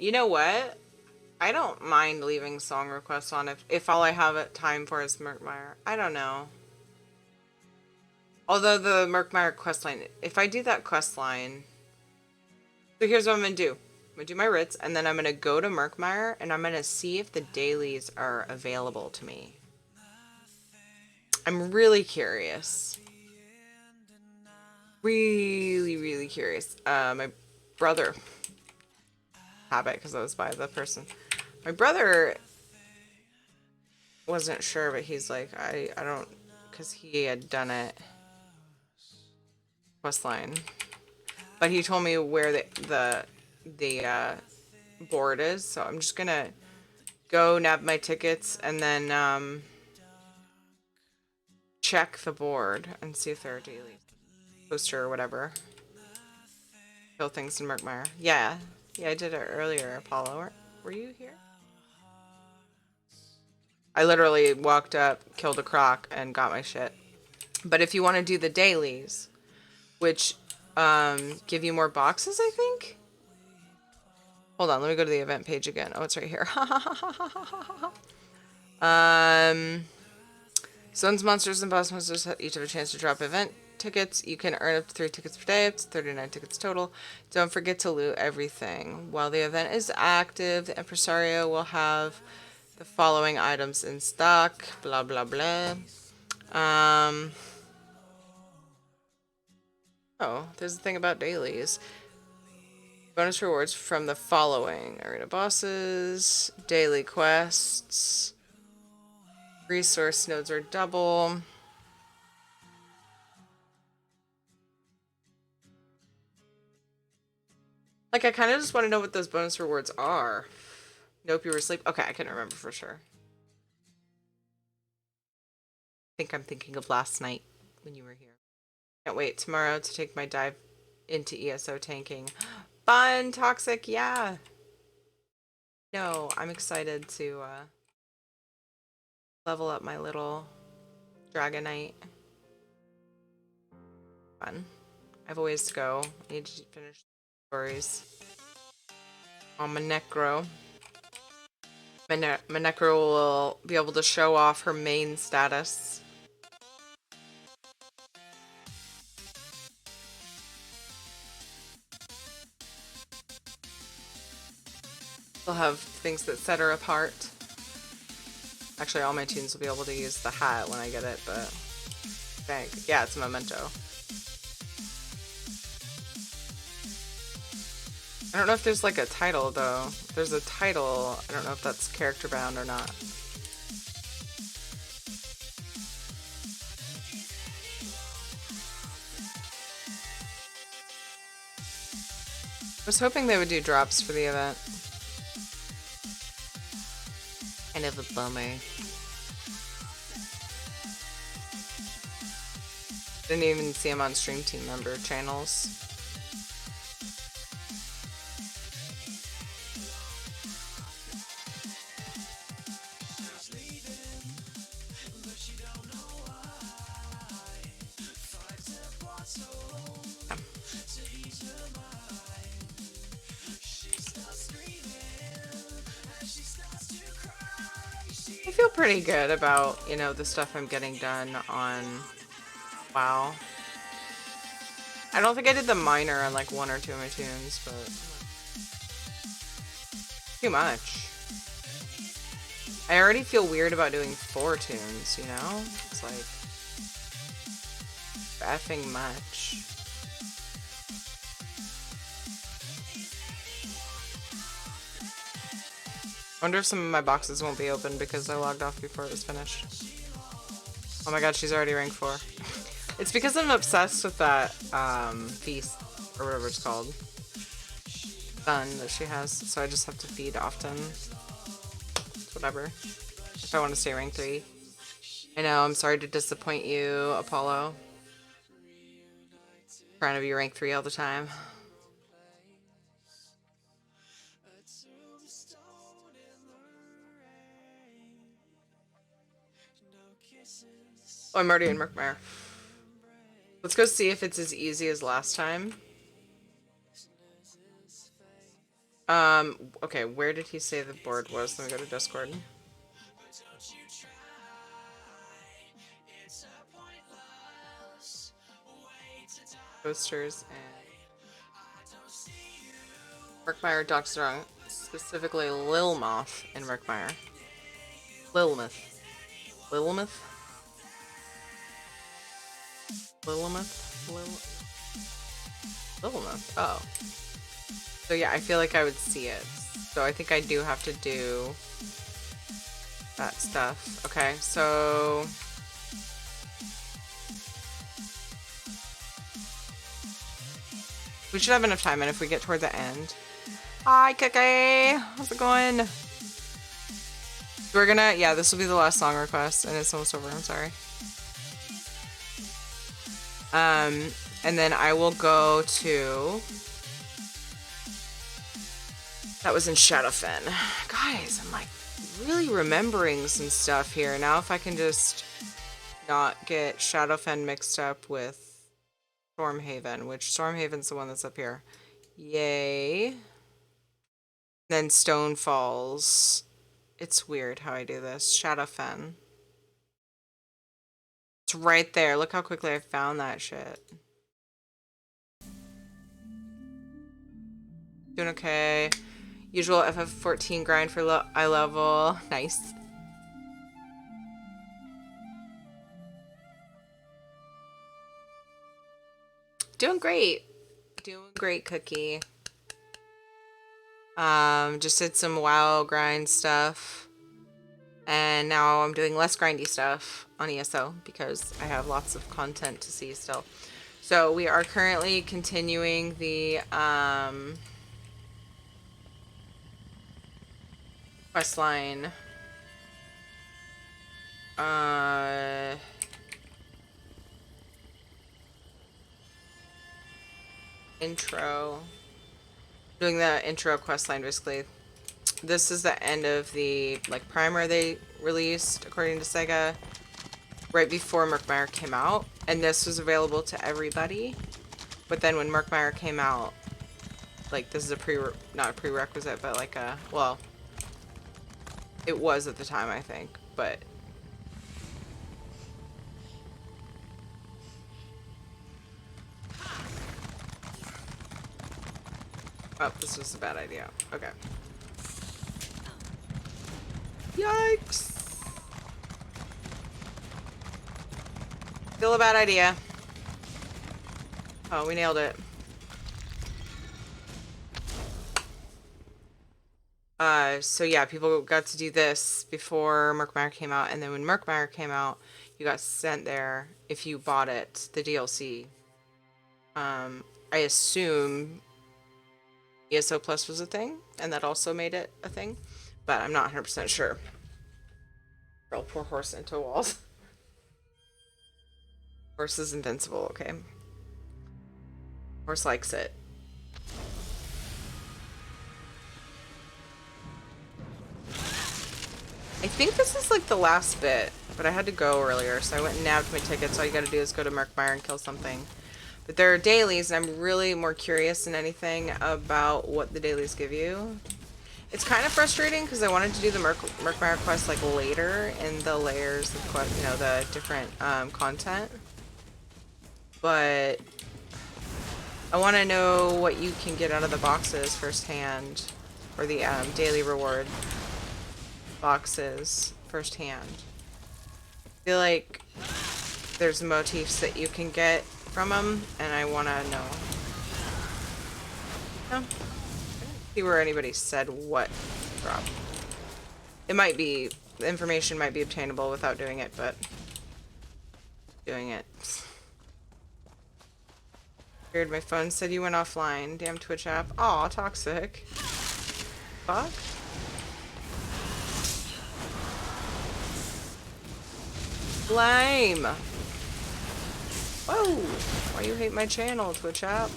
You know what? I don't mind leaving song requests on if all I have time for is Merkmeyer. I don't know. Although the Merkmeyer quest line, if I do that quest line, so here's what I'm gonna do. I'm gonna do my writs, and then I'm gonna go to Merkmeyer, and I'm gonna see if the dailies are available to me. I'm really curious. Really, really curious. My brother have it because I was by the person. My brother wasn't sure, but he's like, I don't, because he had done it quest line, but he told me where the board is, so I'm just gonna go nab my tickets and then check the board and see if there are daily poster or whatever. Kill things in Merkmeyer. Yeah, yeah, I did it earlier. Apollo, were you here? I literally walked up, killed a croc, and got my shit. But if you want to do the dailies, which give you more boxes, I think. Hold on, let me go to the event page again. Oh, it's right here. Stones, monsters, and boss monsters each have a chance to drop event tickets. You can earn up to 3 tickets per day, up to 39 tickets total. Don't forget to loot everything. While the event is active, the impresario will have the following items in stock. Blah, blah, blah. Oh, there's a thing about dailies. Bonus rewards from the following: arena bosses, daily quests, resource nodes are double. Like, I kind of just want to know what those bonus rewards are. Nope, you were asleep. Okay, I can remember for sure. I think I'm thinking of last night when you were here. Can't wait tomorrow to take my dive into ESO tanking. Fun, toxic, yeah. No, I'm excited to level up my little Dragonite. Fun. I have a ways to go. I need to finish stories on my Necro. My Necro will be able to show off her main status. They'll have things that set her apart. Actually, all my tunes will be able to use the hat when I get it, but thank. Yeah, it's a memento. I don't know if there's like a title though. There's a title. I don't know if that's character bound or not. I was hoping they would do drops for the event. Kind of a bummer. Didn't even see them on Stream Team member channels. I feel pretty good about, you know, the stuff I'm getting done on WoW. I don't think I did the minor on like 1 or 2 of my tunes, but too much. I already feel weird about doing 4 tunes, you know? It's like effing much. I wonder if some of my boxes won't be open because I logged off before it was finished. Oh my god, she's already rank 4. It's because I'm obsessed with that feast, or whatever it's called. Sun that she has, so I just have to feed often. It's whatever. If I want to stay rank 3. I know, I'm sorry to disappoint you, Apollo. Trying to be rank 3 all the time. Oh, I'm already in Merkmire. Let's go see if it's as easy as last time. Okay, where did he say the board was? Let me go to Discord. Posters and Murkmire Dockstrong, specifically Lilmoth in Murkmire. Lilmoth. Lilmoth? Lilmoth? Lilmoth. Oh. So yeah, I feel like I would see it. So I think I do have to do that stuff. Okay, so we should have enough time, and if we get toward the end. Hi, Keke! How's it going? We're gonna, yeah, this will be the last song request, and it's almost over, I'm sorry. And then I will go to... That was in Shadowfen. Guys, I'm like really remembering some stuff here. Now if I can just not get Shadowfen mixed up with Stormhaven, which Stormhaven's the one that's up here. Yay. Then Stone Falls. It's weird how I do this. Shadowfen. It's right there. Look how quickly I found that shit. Doing okay. Usual FF14 grind for eye level. Nice. Doing great. Doing great, Cookie. Just did some WoW grind stuff. And now I'm doing less grindy stuff on ESO because I have lots of content to see still. So we are currently continuing the quest line. Intro. Doing the intro quest line basically. This is the end of the like primer they released according to Sega right before Murkmire came out, and this was available to everybody. But then when Murkmire came out, like this is a not a prerequisite, but like a, well, it was at the time I think, but oh, this was a bad idea. Okay. Yikes! Still a bad idea. Oh, we nailed it. So yeah, people got to do this before Murkmire came out, and then when Murkmire came out, you got sent there if you bought it, the DLC. I assume ESO Plus was a thing, and that also made it a thing, but I'm not 100% sure. Girl, poor horse into walls. Horse is invincible, okay. Horse likes it. I think this is like the last bit, but I had to go earlier, so I went and nabbed my tickets. All you gotta do is go to Murkmire and kill something. But there are dailies, and I'm really more curious than anything about what the dailies give you. It's kind of frustrating because I wanted to do the Murkmire quest like later in the layers of you know, the different content. But I want to know what you can get out of the boxes firsthand, or the daily reward boxes firsthand. I feel like there's motifs that you can get from them, and I want to know. I didn't see where anybody said what drop. It might be, the information might be obtainable without doing it, but doing it. Weird, my phone said you went offline. Damn Twitch app. Aw, toxic. Fuck. Lame. Whoa. Why you hate my channel, Twitch app?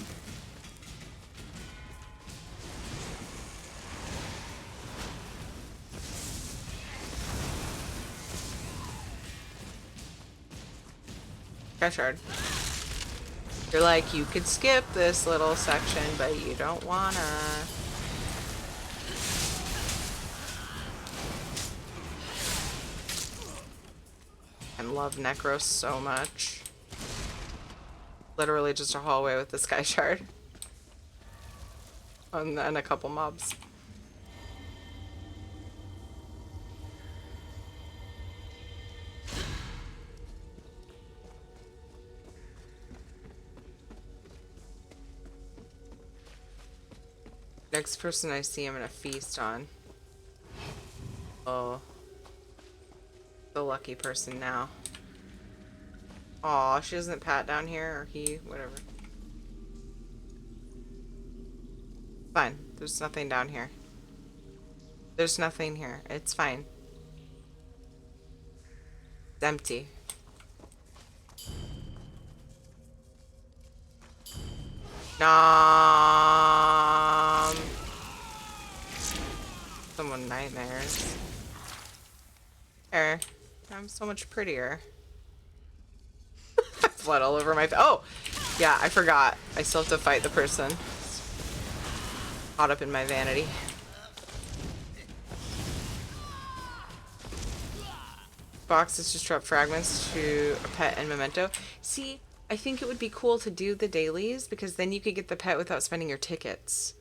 Shard. You're like, you could skip this little section, but you don't wanna. I love Necros so much. Literally just a hallway with the Sky Shard. And a couple mobs. Next person I see, I'm gonna feast on. Oh. The lucky person now. Aw, she doesn't pat down here, or he, whatever. Fine. There's nothing down here. There's nothing here. It's fine. It's empty. Nom. Someone nightmares. There. I'm so much prettier. Blood all over my face. Oh! Yeah, I forgot. I still have to fight the person. Caught up in my vanity. Boxes just drop fragments to a pet and memento. See, I think it would be cool to do the dailies because then you could get the pet without spending your tickets.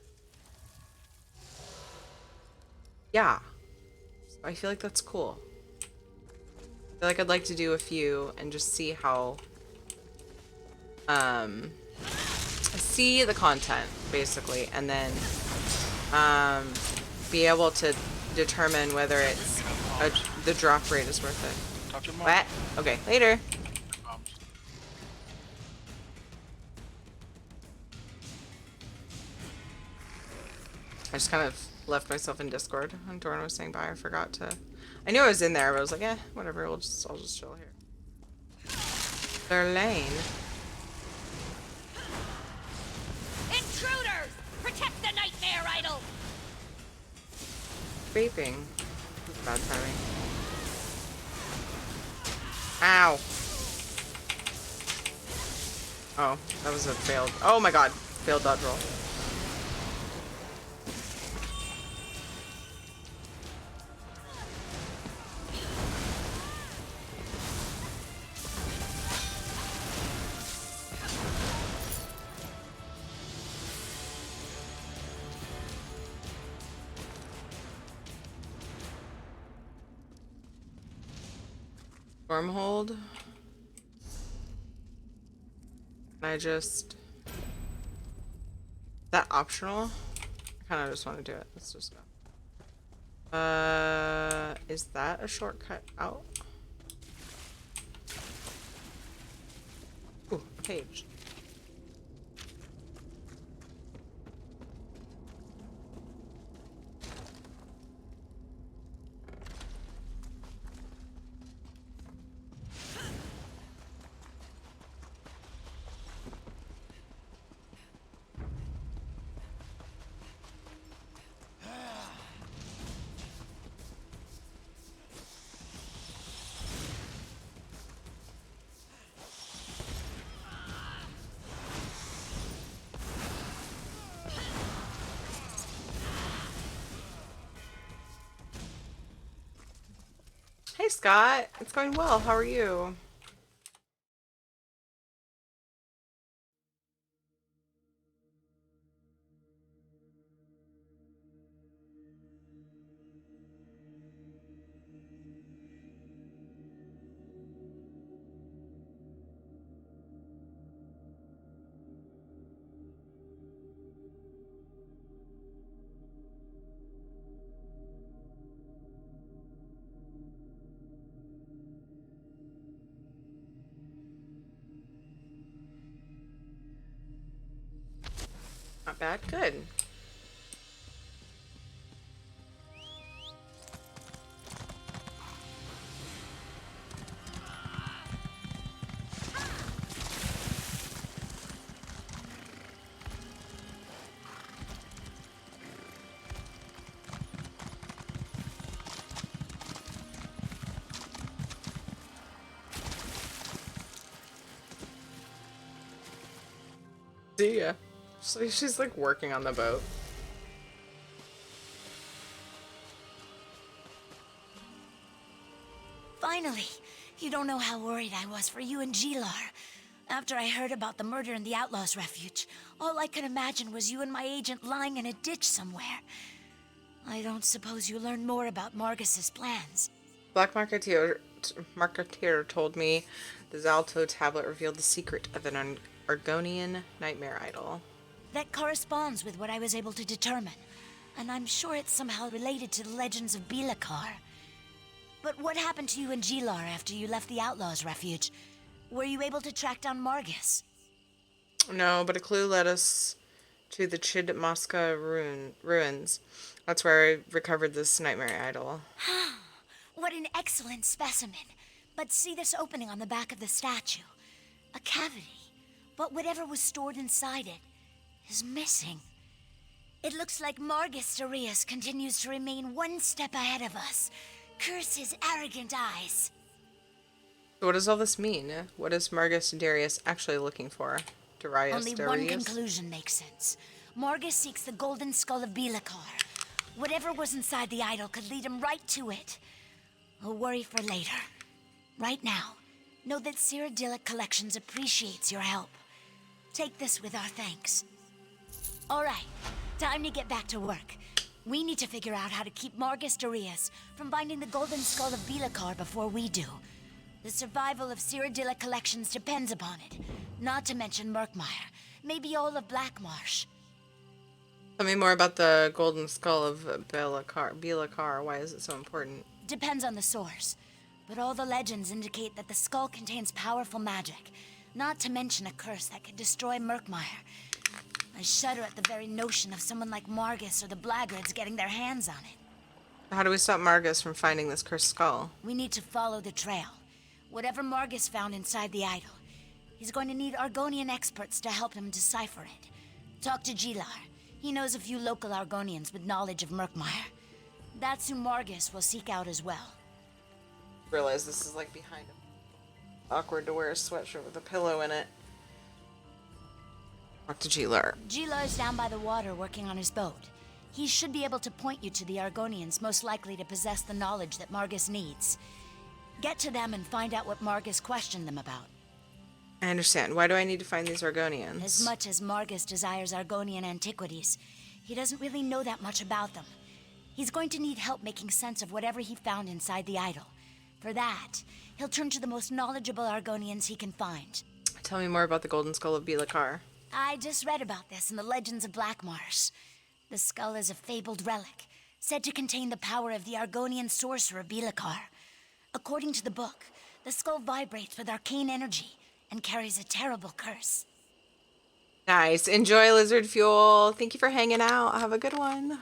Yeah. So I feel like that's cool. I feel like I'd like to do a few and just see how see the content basically, and then be able to determine whether it's the drop rate is worth it. What? Okay, later. I just kind of left myself in Discord when Doran was saying bye. I forgot to. I knew I was in there, but I was like, eh, whatever. I'll just chill here. Their lane. Intruders! Protect the nightmare idol! Vaping. Bad timing. Ow. Oh, that was a failed. Oh my god. Failed dodge roll. Stormhold. I just... Is that optional? I kind of just want to do it. Let's just go. Is that a shortcut out? Ooh, a page. Hey Scott, it's going well. How are you? Not bad. Good. See ya. So she's like working on the boat. Finally, You don't know how worried I was for you and Gilar. After I heard about the murder in the Outlaws' Refuge, all I could imagine was you and my agent lying in a ditch somewhere. I don't suppose you learned more about Margus's plans. Black Marketeer told me the Zalto tablet revealed the secret of an Argonian nightmare idol. That corresponds with what I was able to determine, and I'm sure it's somehow related to the legends of Bilakar. But what happened to you and Gilar after you left the Outlaws' Refuge? Were you able to track down Margus? No, but a clue led us to the Chidmaska ruins. That's where I recovered this nightmare idol. What an excellent specimen. But see this opening on the back of the statue? A cavity. But whatever was stored inside it is missing. It looks like Margus Darius continues to remain one step ahead of us. Curse his arrogant eyes. So what does all this mean? What is Margus Darius actually looking for? Only one conclusion makes sense. Margus seeks the golden skull of Bilakar. Whatever was inside the idol could lead him right to it. A worry for later. Right now, know that Cyrodiilic Collections appreciates your help. Take this with our thanks. Alright, time to get back to work. We need to figure out how to keep Margus Darius from finding the golden skull of Bilakar before we do. The survival of Cyrodiilic Collections depends upon it. Not to mention Murkmire. Maybe all of Blackmarsh. Tell me more about the golden skull of Bilakar. Why is it so important? Depends on the source. But all the legends indicate that the skull contains powerful magic. Not to mention a curse that could destroy Murkmire. I shudder at the very notion of someone like Margus or the Blackguards getting their hands on it. How do we stop Margus from finding this cursed skull? We need to follow the trail. Whatever Margus found inside the idol, he's going to need Argonian experts to help him decipher it. Talk to Gilar. He knows a few local Argonians with knowledge of Murkmire. That's who Margus will seek out as well. Realize this is like behind him. Awkward to wear a sweatshirt with a pillow in it. Talk to Gilar. Gilar's down by the water working on his boat. He should be able to point you to the Argonians most likely to possess the knowledge that Margus needs. Get to them and find out what Margus questioned them about. I understand. Why do I need to find these Argonians? As much as Margus desires Argonian antiquities, he doesn't really know that much about them. He's going to need help making sense of whatever he found inside the idol. For that, he'll turn to the most knowledgeable Argonians he can find. Tell me more about the golden skull of Bilakar. I just read about this in the Legends of Blackmarsh. The skull is a fabled relic, said to contain the power of the Argonian sorcerer Bilakar. According to the book, the skull vibrates with arcane energy and carries a terrible curse. Nice. Enjoy, Lizard Fuel. Thank you for hanging out. Have a good one.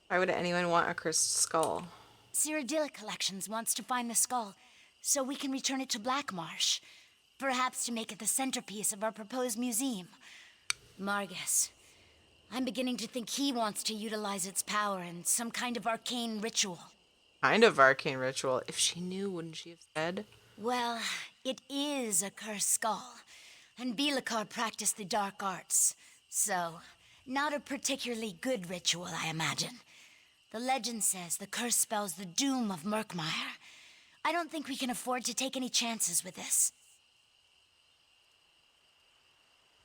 Why would anyone want a cursed skull? Cyrodiilic Collections wants to find the skull, so we can return it to Blackmarsh. Perhaps to make it the centerpiece of our proposed museum. Margus. I'm beginning to think he wants to utilize its power in some kind of arcane ritual. Kind of arcane ritual. If she knew, wouldn't she have said? Well, it is a cursed skull, and Bilakar practiced the dark arts, so not a particularly good ritual, I imagine. The legend says the curse spells the doom of Murkmire. I don't think we can afford to take any chances with this.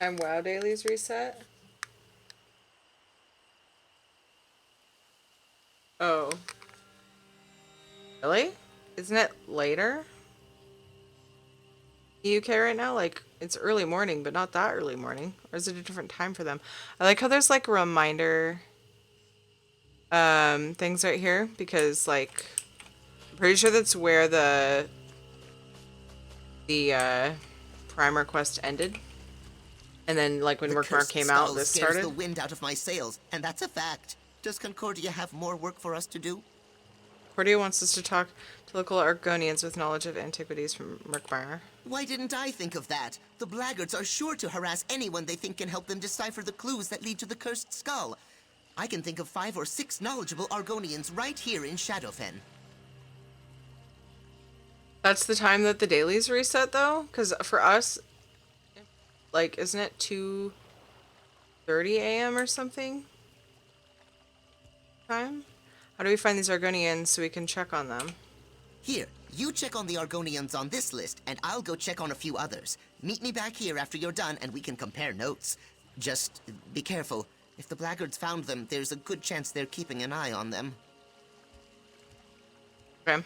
And WoW dailies reset? Oh. Really? Isn't it later? UK right now? Like, it's early morning, but not that early morning. Or is it a different time for them? I like how there's, like, reminder things right here. Because, like, I'm pretty sure that's where the primer quest ended. And then, like, when Murkmire came out, this started. The wind out of my sails, and that's a fact. Does Concordia have more work for us to do? Concordia wants us to talk to local Argonians with knowledge of antiquities from Murkmire. Why didn't I think of that? The Blackguards are sure to harass anyone they think can help them decipher the clues that lead to the cursed skull. I can think of 5 or 6 knowledgeable Argonians right here in Shadowfen. That's the time that the dailies reset, though? Because for us, like, isn't it 2:30 a.m. or something? Time? How do we find these Argonians so we can check on them? Here, You check on the Argonians on this list, and I'll go check on a few others. Meet me back here after you're done, and we can compare notes. Just be careful. If the blackguards found them, there's a good chance they're keeping an eye on them. Okay.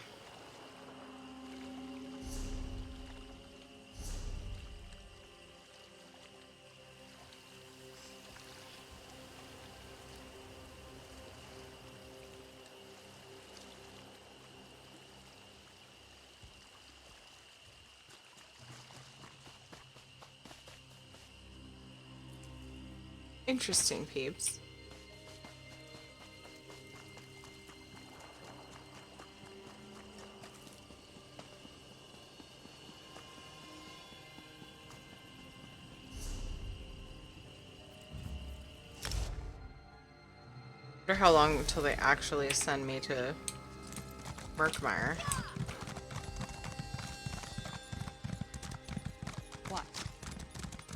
Interesting, peeps. I wonder how long until they actually send me to Merkmeyer. What?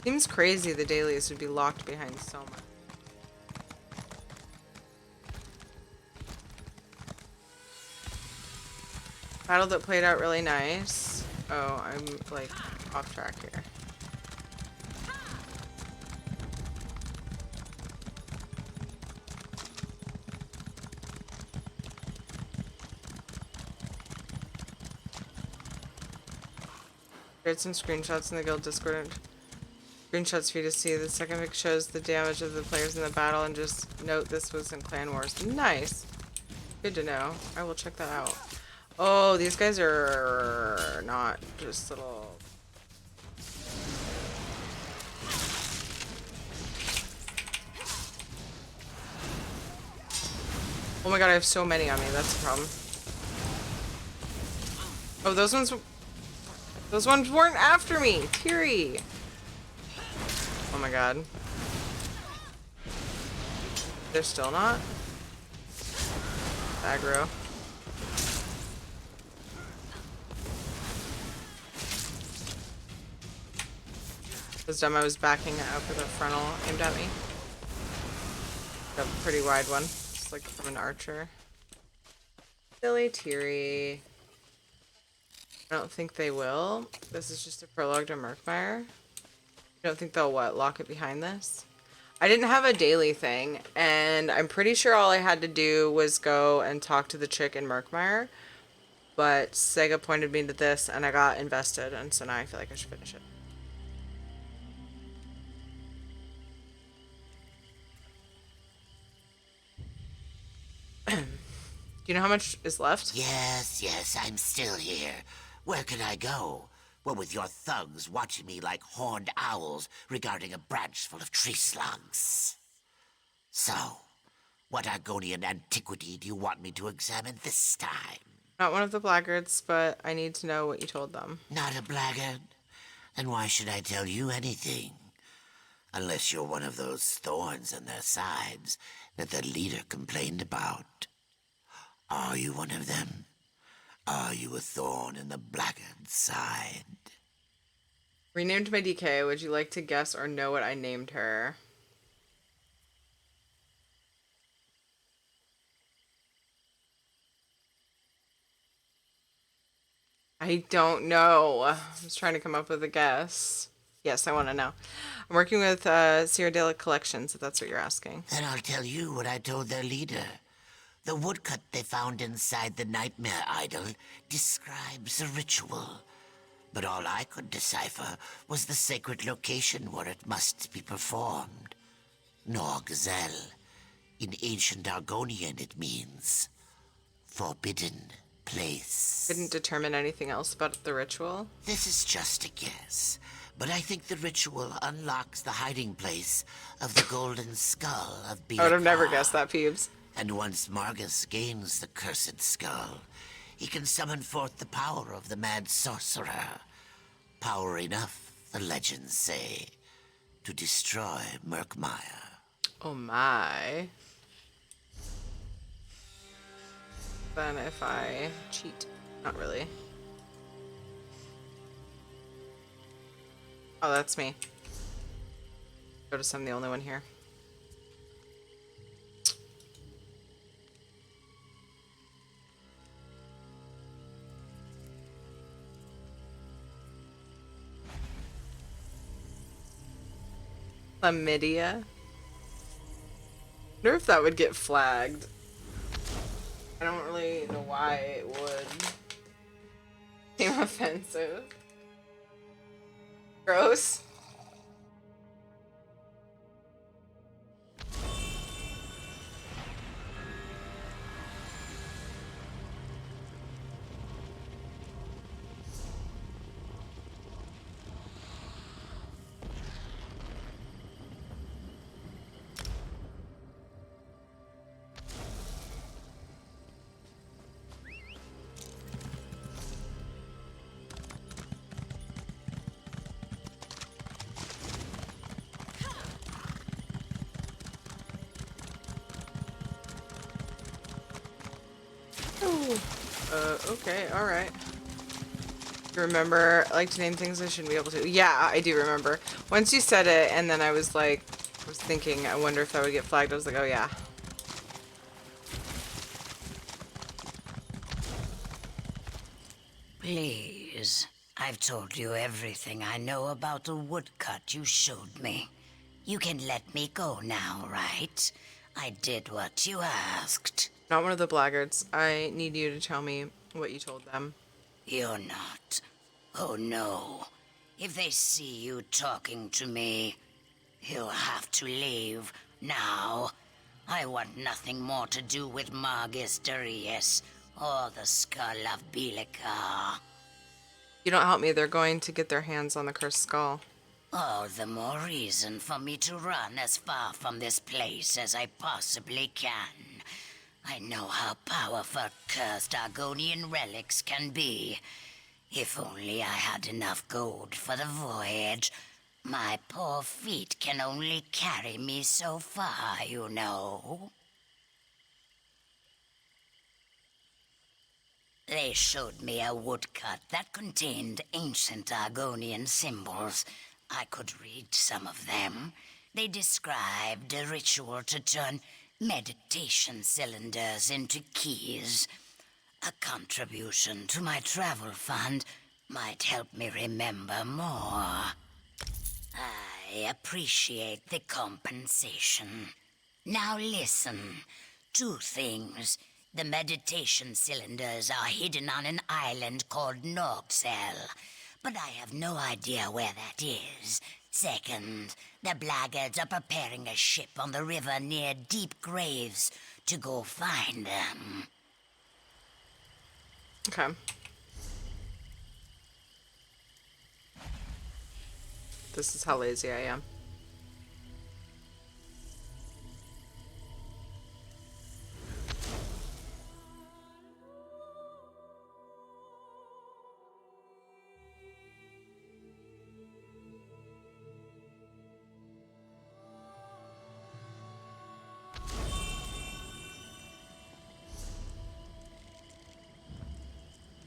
Seems crazy the dailies would be locked behind so much. Battle that played out really nice. Oh, I'm like off track here. Shared some screenshots in the guild Discord. Screenshots for you to see. The second pic shows the damage of the players in the battle, and just note this was in Clan Wars. Nice. Good to know. I will check that out. Oh, these guys are not just little... Oh my god, I have so many on me. That's the problem. Oh, those ones weren't after me. Teary. Oh my god. They're still not? Aggro. This time I was backing it up with a frontal aimed at me. A pretty wide one. Just like from an archer. Silly Teary. I don't think they will. This is just a prologue to Merkmeyer. I don't think they'll, what, lock it behind this? I didn't have a daily thing, and I'm pretty sure all I had to do was go and talk to the chick in Merkmeyer. But Sega pointed me to this, and I got invested, and so now I feel like I should finish it. Do you know how much is left? Yes, I'm still here. Where can I go? Well, with your thugs watching me like horned owls regarding a branch full of tree slugs. So, what Argonian antiquity do you want me to examine this time? Not one of the blackguards, but I need to know what you told them. Not a blackguard? Then why should I tell you anything? Unless you're one of those thorns in their sides that the leader complained about. Are you one of them? Are you a thorn in the blackguard's side? Renamed my DK. Would you like to guess or know what I named her? I don't know. I was trying to come up with a guess. Yes, I want to know. I'm working with Sierra Collections, if that's what you're asking. Then I'll tell you what I told their leader. The woodcut they found inside the nightmare idol describes a ritual. But all I could decipher was the sacred location where it must be performed. Norgzel. In ancient Argonian it means forbidden place. Couldn't determine anything else about the ritual. This is just a guess, but I think the ritual unlocks the hiding place of the golden skull of Biakar. I would have never guessed that, Peebs. And once Margus gains the cursed skull, he can summon forth the power of the mad sorcerer. Power enough, the legends say, to destroy Merkmeyer. Oh my. Then if I cheat. Not really. Oh, that's me. Notice I'm the only one here. Chlamydia. Wonder if that would get flagged. I don't really know why it would. Seem offensive. Gross. Okay, alright. Remember, I like to name things I shouldn't be able to. Yeah, I do remember. Once you said it, and then I was like, I was thinking, I wonder if that would get flagged. I was like, oh yeah. Please, I've told you everything I know about the woodcut you showed me. You can let me go now, right? I did what you asked. Not one of the blackguards. I need you to tell me what you told them. You're not. Oh no. If they see you talking to me, you'll have to leave now. I want nothing more to do with Margus Darius or the skull of Belika. You don't help me, they're going to get their hands on the cursed skull. All the more reason for me to run as far from this place as I possibly can. I know how powerful cursed Argonian relics can be. If only I had enough gold for the voyage. My poor feet can only carry me so far, you know. They showed me a woodcut that contained ancient Argonian symbols. I could read some of them. They described a ritual to turn meditation cylinders into keys. A contribution to my travel fund might help me remember more. I appreciate the compensation. Now listen. 2 things. The meditation cylinders are hidden on an island called Norxel, but I have no idea where that is. Second, the blackguards are preparing a ship on the river near Deep Graves to go find them. Okay. This is how lazy I am.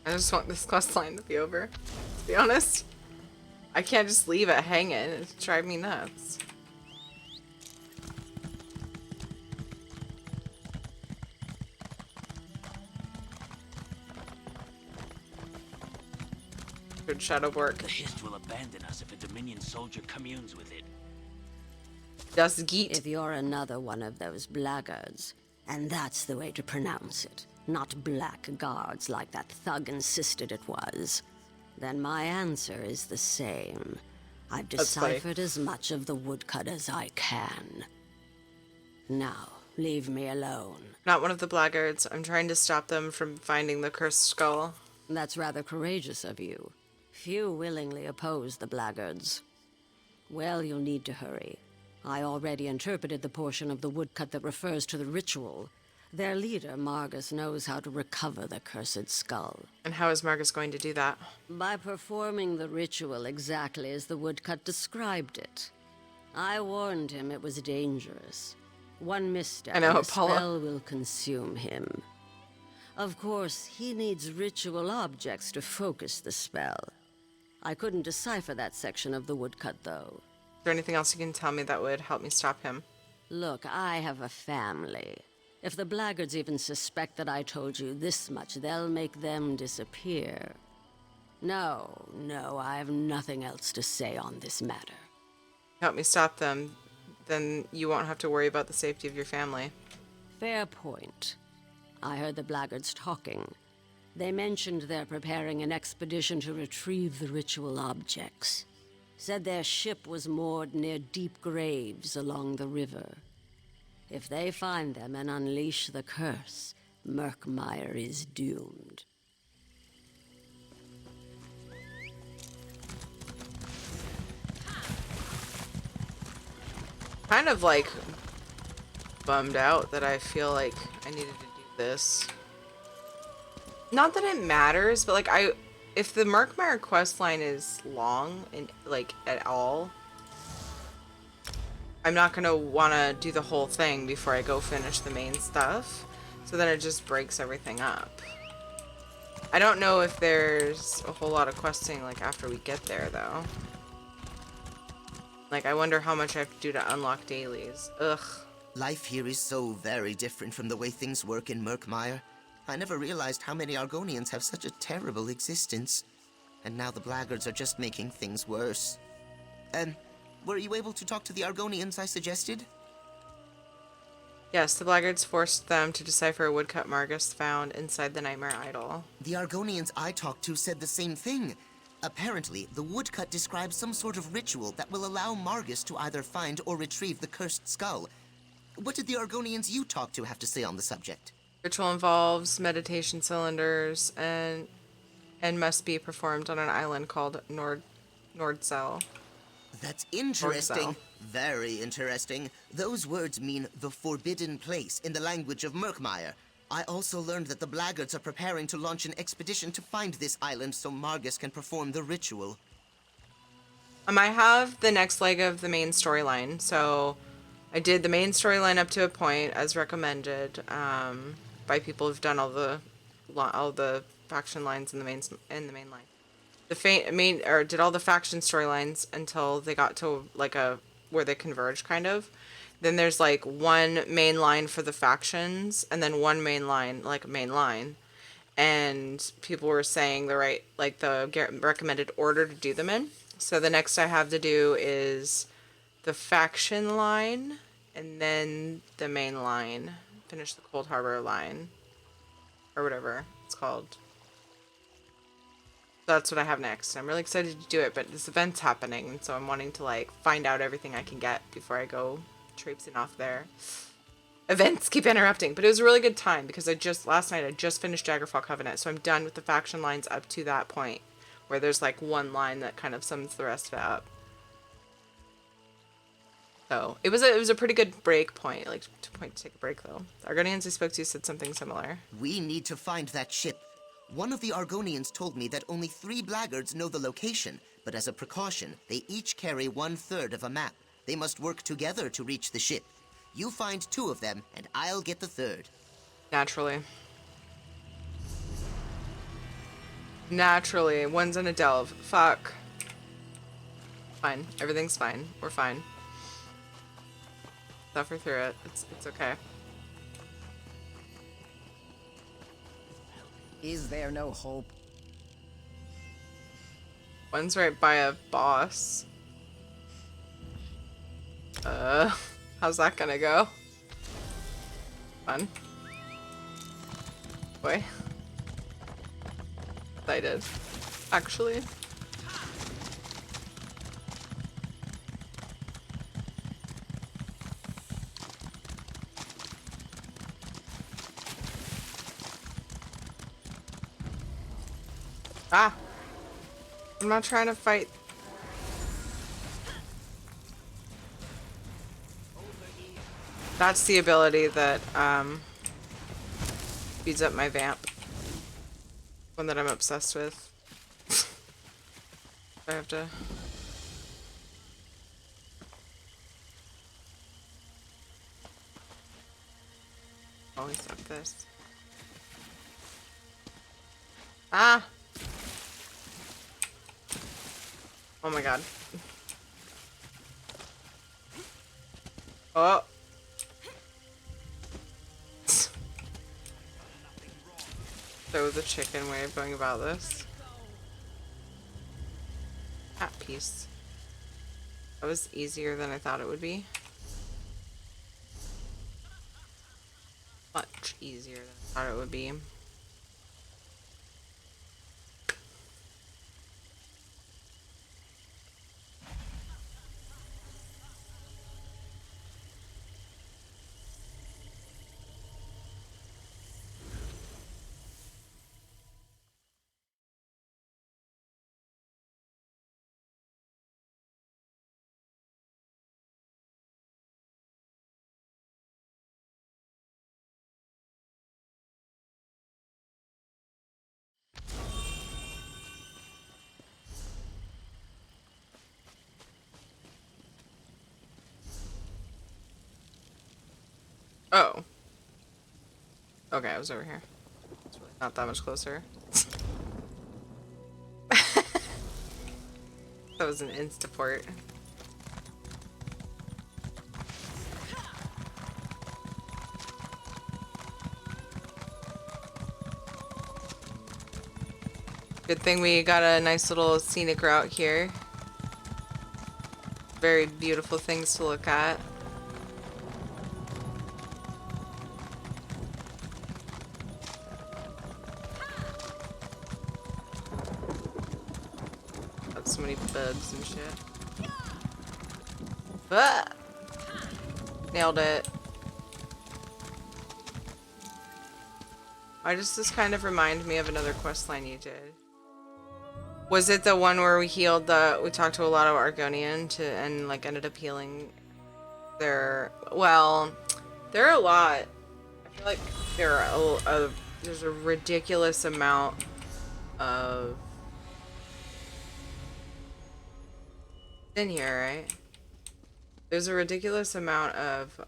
I just want this quest line to be over, to be honest. I can't just leave it hanging. It's driving me nuts. Good shadow work. The Hist will abandon us if a Dominion soldier communes with it. Das Geet. If you're another one of those blackguards, and that's the way to pronounce it, not blackguards like that thug insisted it was, then my answer is the same. I've That's funny. deciphered as much of the woodcut as I can. Now, leave me alone. Not one of the blackguards. I'm trying to stop them from finding the cursed skull. That's rather courageous of you. Few willingly oppose the blackguards. Well, you'll need to hurry. I already interpreted the portion of the woodcut that refers to the ritual. Their leader, Margus, knows how to recover the cursed skull. And how is Margus going to do that? By performing the ritual exactly as the woodcut described it. I warned him it was dangerous. One misstep I know, and the Apollo. spell will consume him. Of course, he needs ritual objects to focus the spell. I couldn't decipher that section of the woodcut, though. Is there anything else you can tell me that would help me stop him? Look, I have a family. If the blackguards even suspect that I told you this much, they'll make them disappear. No, I have nothing else to say on this matter. help me stop them, then you won't have to worry about the safety of your family. Fair point. I heard the blackguards talking. They mentioned they're preparing an expedition to retrieve the ritual objects. Said their ship was moored near deep graves along the river. If they find them and unleash the curse, Murkmire is doomed. Kind of like bummed out that I feel like I needed to do this. Not that it matters, but like if the Murkmire quest line is long and like at all, I'm not gonna wanna do the whole thing before I go finish the main stuff. So then it just breaks everything up. I don't know if there's a whole lot of questing like after we get there though. Like, I wonder how much I have to do to unlock dailies. Ugh. Life here is so very different from the way things work in Murkmire. I never realized how many Argonians have such a terrible existence. And now the blackguards are just making things worse. Were you able to talk to the Argonians I suggested? Yes, the blackguards forced them to decipher a woodcut Margus found inside the Nightmare Idol. The Argonians I talked to said the same thing. Apparently, the woodcut describes some sort of ritual that will allow Margus to either find or retrieve the cursed skull. What did the Argonians you talked to have to say on the subject? Ritual involves meditation cylinders and must be performed on an island called Nordsel. That's interesting. Very interesting. Those words mean the forbidden place in the language of Murkmire. I also learned that the blackguards are preparing to launch an expedition to find this island so Margus can perform the ritual. I have the next leg of the main storyline. So I did the main storyline up to a point as recommended by people who've done all the faction lines in the main line. Did all the faction storylines until they got to like where they converge kind of. Then there's like one main line for the factions and then one main line, like a main line. And people were saying the recommended order to do them in. So the next I have to do is the faction line and then the main line. Finish the Cold Harbor line or whatever it's called. That's what I have next. I'm really excited to do it, but this event's happening, so I'm wanting to like find out everything I can get before I go traipsing off there. Events keep interrupting, but it was a really good time because last night I just finished Daggerfall Covenant, so I'm done with the faction lines up to that point where there's like one line that kind of sums the rest of it up. So it was a pretty good break point, like to take a break though. The Argonians I spoke to said something similar. We need to find that ship. One of the Argonians told me that only 3 blackguards know the location, but as a precaution, they each carry 1/3 of a map. They must work together to reach the ship. You find 2 of them, and I'll get the 3rd. Naturally. Naturally. One's in a delve. Fuck. Fine. Everything's fine. We're fine. Suffer through it. It's okay. Is there no hope? One's right by a boss. How's that gonna go? Fun. Boy. Excited. Actually. Ah! I'm not trying to fight. That's the ability that speeds up my vamp. One that I'm obsessed with. I have to... Always up this. Ah! Oh my god. Oh! So the chicken way of going about this. At peace. That was easier than I thought it would be. Much easier than I thought it would be. Oh. Okay, I was over here. It's really not that much closer. That was an instaport. Good thing we got a nice little scenic route here. Very beautiful things to look at. Got so many bugs and shit. Ah! Nailed it. Why does this kind of remind me of another questline you did? Was it the one where we healed we talked to a lot of Argonian and like ended up healing their, well, there are a lot. I feel like there are there's a ridiculous amount of in here, right? There's a ridiculous amount of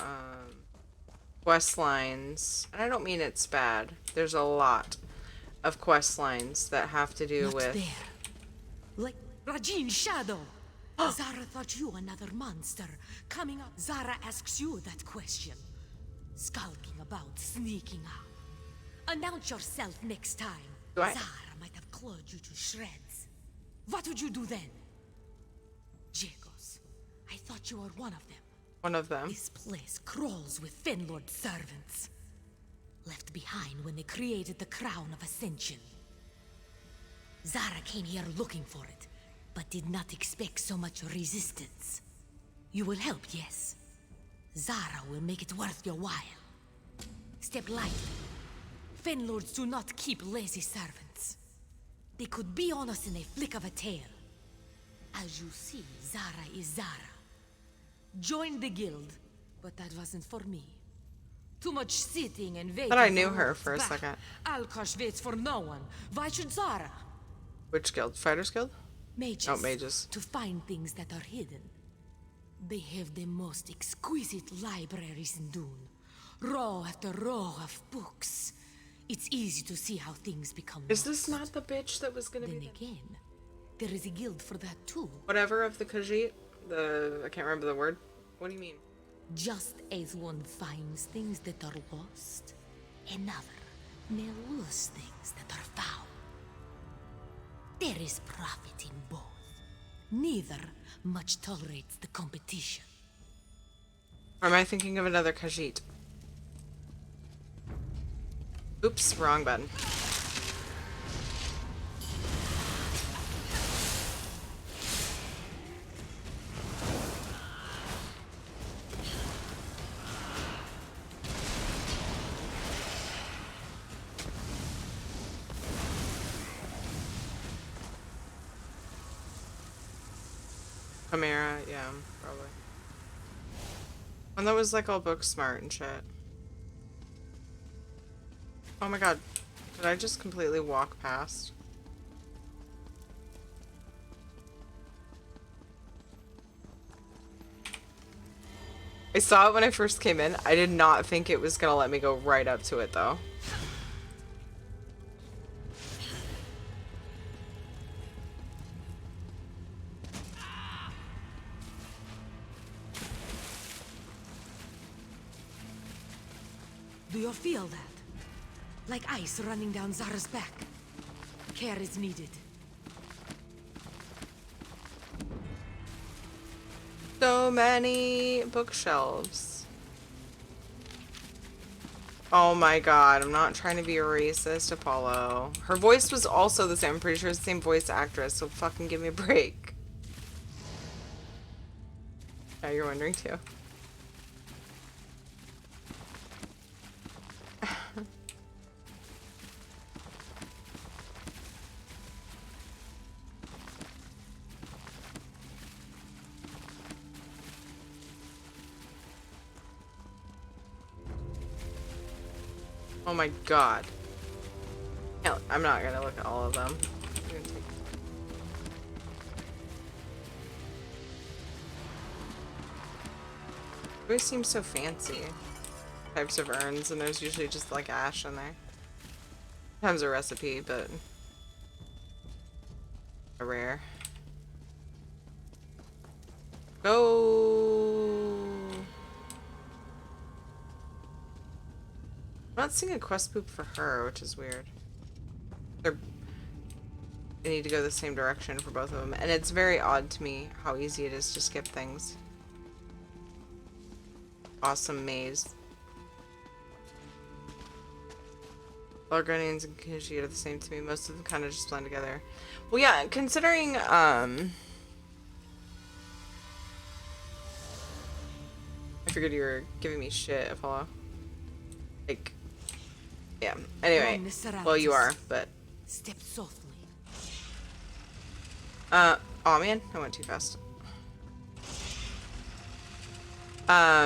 quest lines, and I don't mean it's bad. There's a lot of quest lines that have to do Not with there. Like Rajin Shadow. Zara thought you another monster. Coming up, Zara asks you that question. Skulking about, sneaking out. Announce yourself next time. Do I? Zara might have clawed you to shreds. What would you do then? Jagos, I thought you were one of them. one of them. This place crawls with Fenlord servants. Left behind when they created the Crown of Ascension. Zara came here looking for it, but did not expect so much resistance. You will help, yes. Zara will make it worth your while. Step lightly. Fenlords do not keep lazy servants. They could be on us in a flick of a tail. As you see, Zara is Zara. Join the guild, but that wasn't for me. Too much sitting and waiting. Thought I knew for her word's for a back. second. Alkosh waits for no one. Why should Zara? Which guild? Fighters Guild? Mages. Oh, mages. To find things that are hidden. They have the most exquisite libraries in Dune. Row after row of books. It's easy to see how things become Is this lost. not the bitch that was gonna Then be again, there is a guild for that too. whatever of the Khajiit? I can't remember the word. What do you mean? Just as one finds things that are lost, another may lose things that are found. There is profit in both. Neither much tolerates the competition. Or am I thinking of another Khajiit? Oops, wrong button. Chimera, yeah, probably. One that was like all book smart and shit. Oh my god, did I just completely walk past? I saw it when I first came in. I did not think it was gonna let me go right up to it though. Do you feel that? Like ice running down Zara's back. Care is needed. So many bookshelves. Oh my god, I'm not trying to be a racist, Apollo. Her voice was also the same. I'm pretty sure it's the same voice actress, so fucking give me a break. Yeah, you're wondering too. Oh my god. Hell, I'm not gonna look at all of them. It always seems so fancy. Types of urns, and there's usually just like ash in there. Sometimes a recipe, but a rare. Go. I'm not seeing a quest boop for her, which is weird. They need to go the same direction for both of them, and it's very odd to me how easy it is to skip things. Awesome maze. Largonians and Kishi are the same to me. Most of them kind of just blend together. Well, yeah, considering, I figured you were giving me shit, Apollo. Like, yeah. Anyway, well, you are, but... Step softly. Oh man, I went too fast. A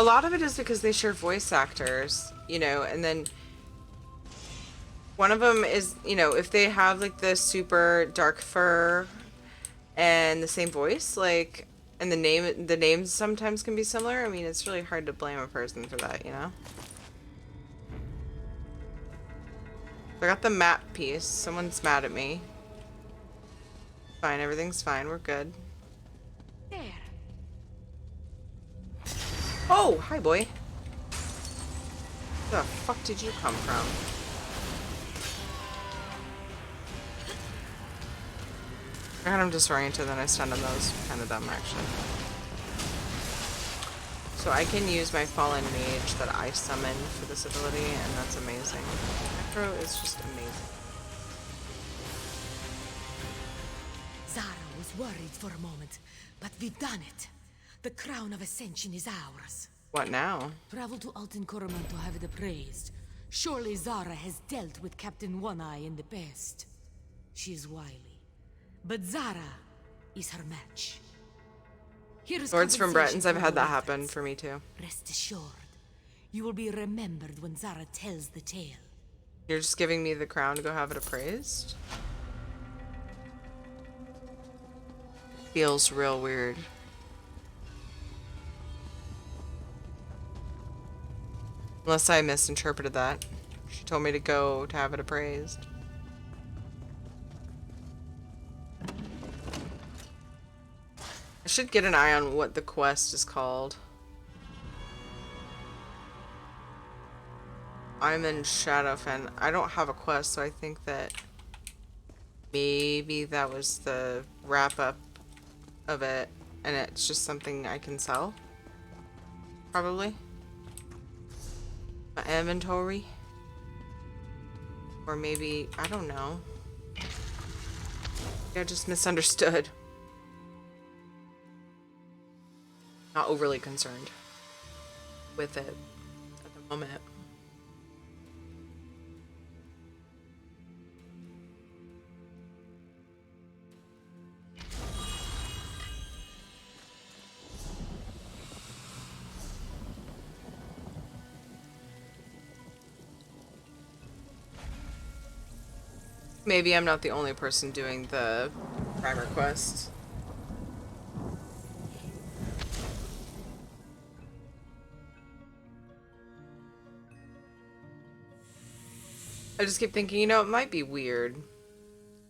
lot of it is because they share voice actors, you know, and then one of them is, you know, if they have like the super dark fur and the same voice, like, and the names sometimes can be similar. I mean, it's really hard to blame a person for that, you know? I got the map piece. Someone's mad at me. Fine, everything's fine. We're good. There. Oh, hi, boy. Where the fuck did you come from? I got him disoriented, then I stunned him. That was kind of dumb, actually. So I can use my fallen mage that I summoned for this ability, and that's amazing. Necro is just amazing. Zara was worried for a moment, but we've done it. The crown of ascension is ours. What now? Travel to Alton Coromant to have it appraised. Surely Zara has dealt with Captain One-Eye in the past. She is wily, but Zara is her match. Here is Lords from compensation Bretons, I've for had our that happen efforts. for me too. Rest assured, you will be remembered when Zara tells the tale. You're just giving me the crown to go have it appraised? Feels real weird. Unless I misinterpreted that. She told me to go to have it appraised. I should get an eye on what the quest is called. I'm in Shadowfen. I don't have a quest, so I think that maybe that was the wrap-up of it, and it's just something I can sell. Probably. My inventory. Or maybe, I don't know. I just misunderstood. Not overly concerned with it at the moment. Maybe I'm not the only person doing the primer quest. I just keep thinking, you know, it might be weird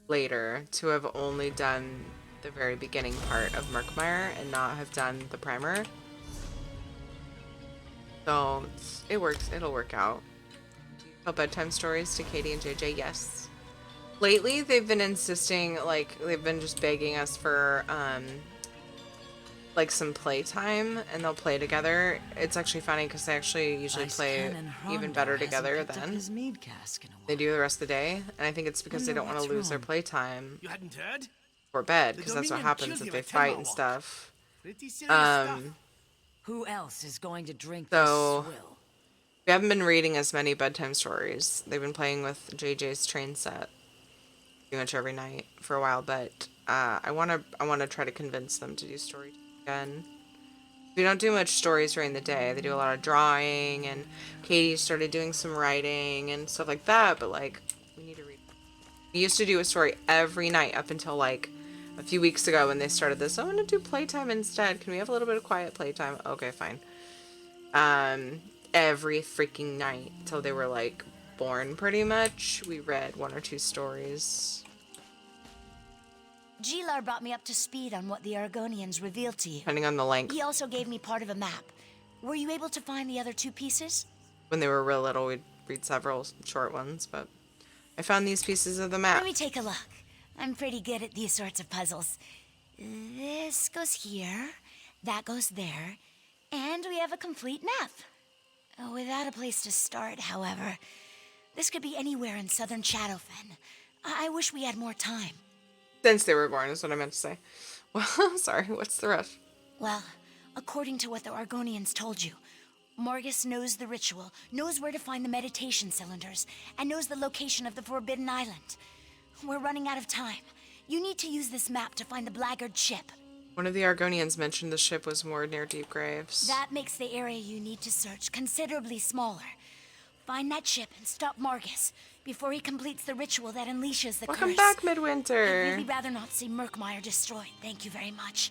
later to have only done the very beginning part of Murkmire and not have done the primer. So it works. It'll work out. Do you tell bedtime stories to Katie and JJ? Yes. Lately, they've been insisting, like, they've been just begging us for, like, some playtime, and they'll play together. It's actually funny, because they actually usually play even better together then. They do the rest of the day, and I think it's because they don't want to lose their playtime You hadn't heard? for bed, because that's what happens if they fight and stuff. Um, Who else is going to drink So- this swill? we haven't been reading as many bedtime stories. They've been playing with JJ's train set pretty much every night for a while, but I wanna try to convince them to do story again. We don't do much stories during the day. They do a lot of drawing, and Katie started doing some writing and stuff like that, but like, we need to read. We used to do a story every night up until like a few weeks ago when they started this. I want to do playtime instead. Can we have a little bit of quiet playtime? Okay, fine. Every freaking night till they were like born pretty much. We read 1 or 2 stories. Gilar brought me up to speed on what the Argonians revealed to you. Depending on the length. He also gave me part of a map. Were you able to find the other 2 pieces? When they were real little, we'd read several short ones, but I found these pieces of the map. Let me take a look. I'm pretty good at these sorts of puzzles. This goes here, that goes there, and we have a complete map. Without a place to start, however, this could be anywhere in southern Shadowfen. I wish we had more time. Since they were born is what I meant to say. Well, sorry, what's the rush? Well, according to what the Argonians told you, Morgus knows the ritual, knows where to find the meditation cylinders, and knows the location of the Forbidden Island. We're running out of time. You need to use this map to find the Blackguard ship. One of the Argonians mentioned the ship was moored near Deep Graves. That makes the area you need to search considerably smaller. Find that ship and stop Morgus before he completes the ritual that unleashes the Welcome curse. back, I'd Midwinter. really rather not see Murkmire destroyed. Thank you very much.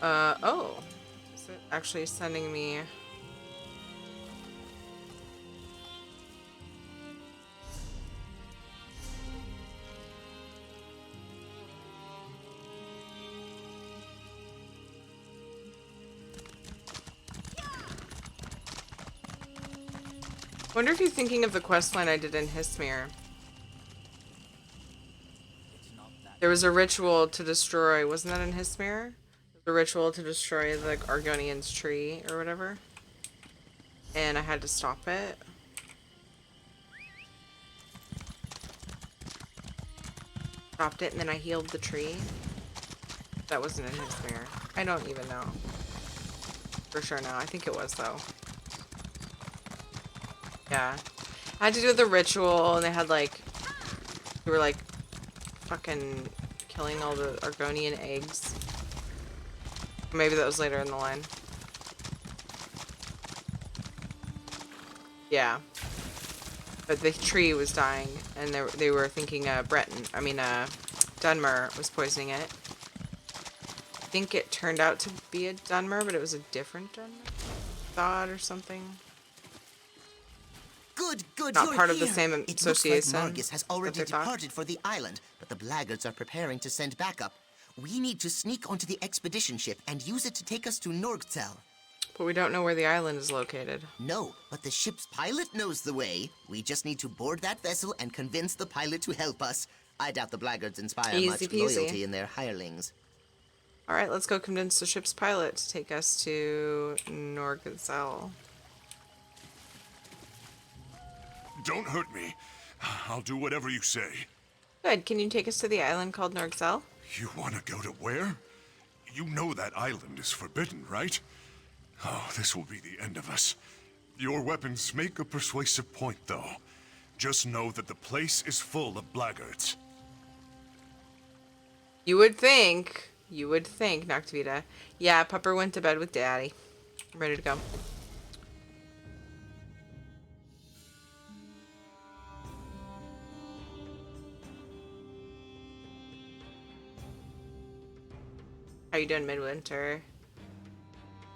Oh. Is it actually sending me... Wonder if you're thinking of the questline I did in Hismir. There was a ritual to destroy, wasn't that in Hismir? The ritual to destroy the Argonian's tree or whatever. And I had to stop it. Stopped it and then I healed the tree. That wasn't in Hismir. I don't even know. For sure now. I think it was though. Yeah. I had to do the ritual and they had like, they were like fucking killing all the Argonian eggs. Maybe that was later in the line. Yeah. But the tree was dying and they were thinking Dunmer was poisoning it. I think it turned out to be a Dunmer, but it was a different Dunmer? Thought or something. Good, Not you're part of the here. same It looks association like Margus has already that they thought. departed for the island, but the Blackguards are preparing to send backup. We need to sneak onto the expedition ship and use it to take us to Norgzel. But we don't know where the island is located. No, but the ship's pilot knows the way. We just need to board that vessel and convince the pilot to help us. I doubt the Blackguards inspire Easy much peasy. loyalty in their hirelings. Alright, let's go convince the ship's pilot to take us to Norgzel. Don't hurt me. I'll do whatever you say. Good, can you take us to the island called Norgzel? You want to go to where? You know that island is forbidden, right? Oh, this will be the end of us. Your weapons make a persuasive point, though. Just know that the place is full of blackguards. You would think, Noctivita. Yeah, Pupper went to bed with Daddy. I'm ready to go. How you doing, Midwinter?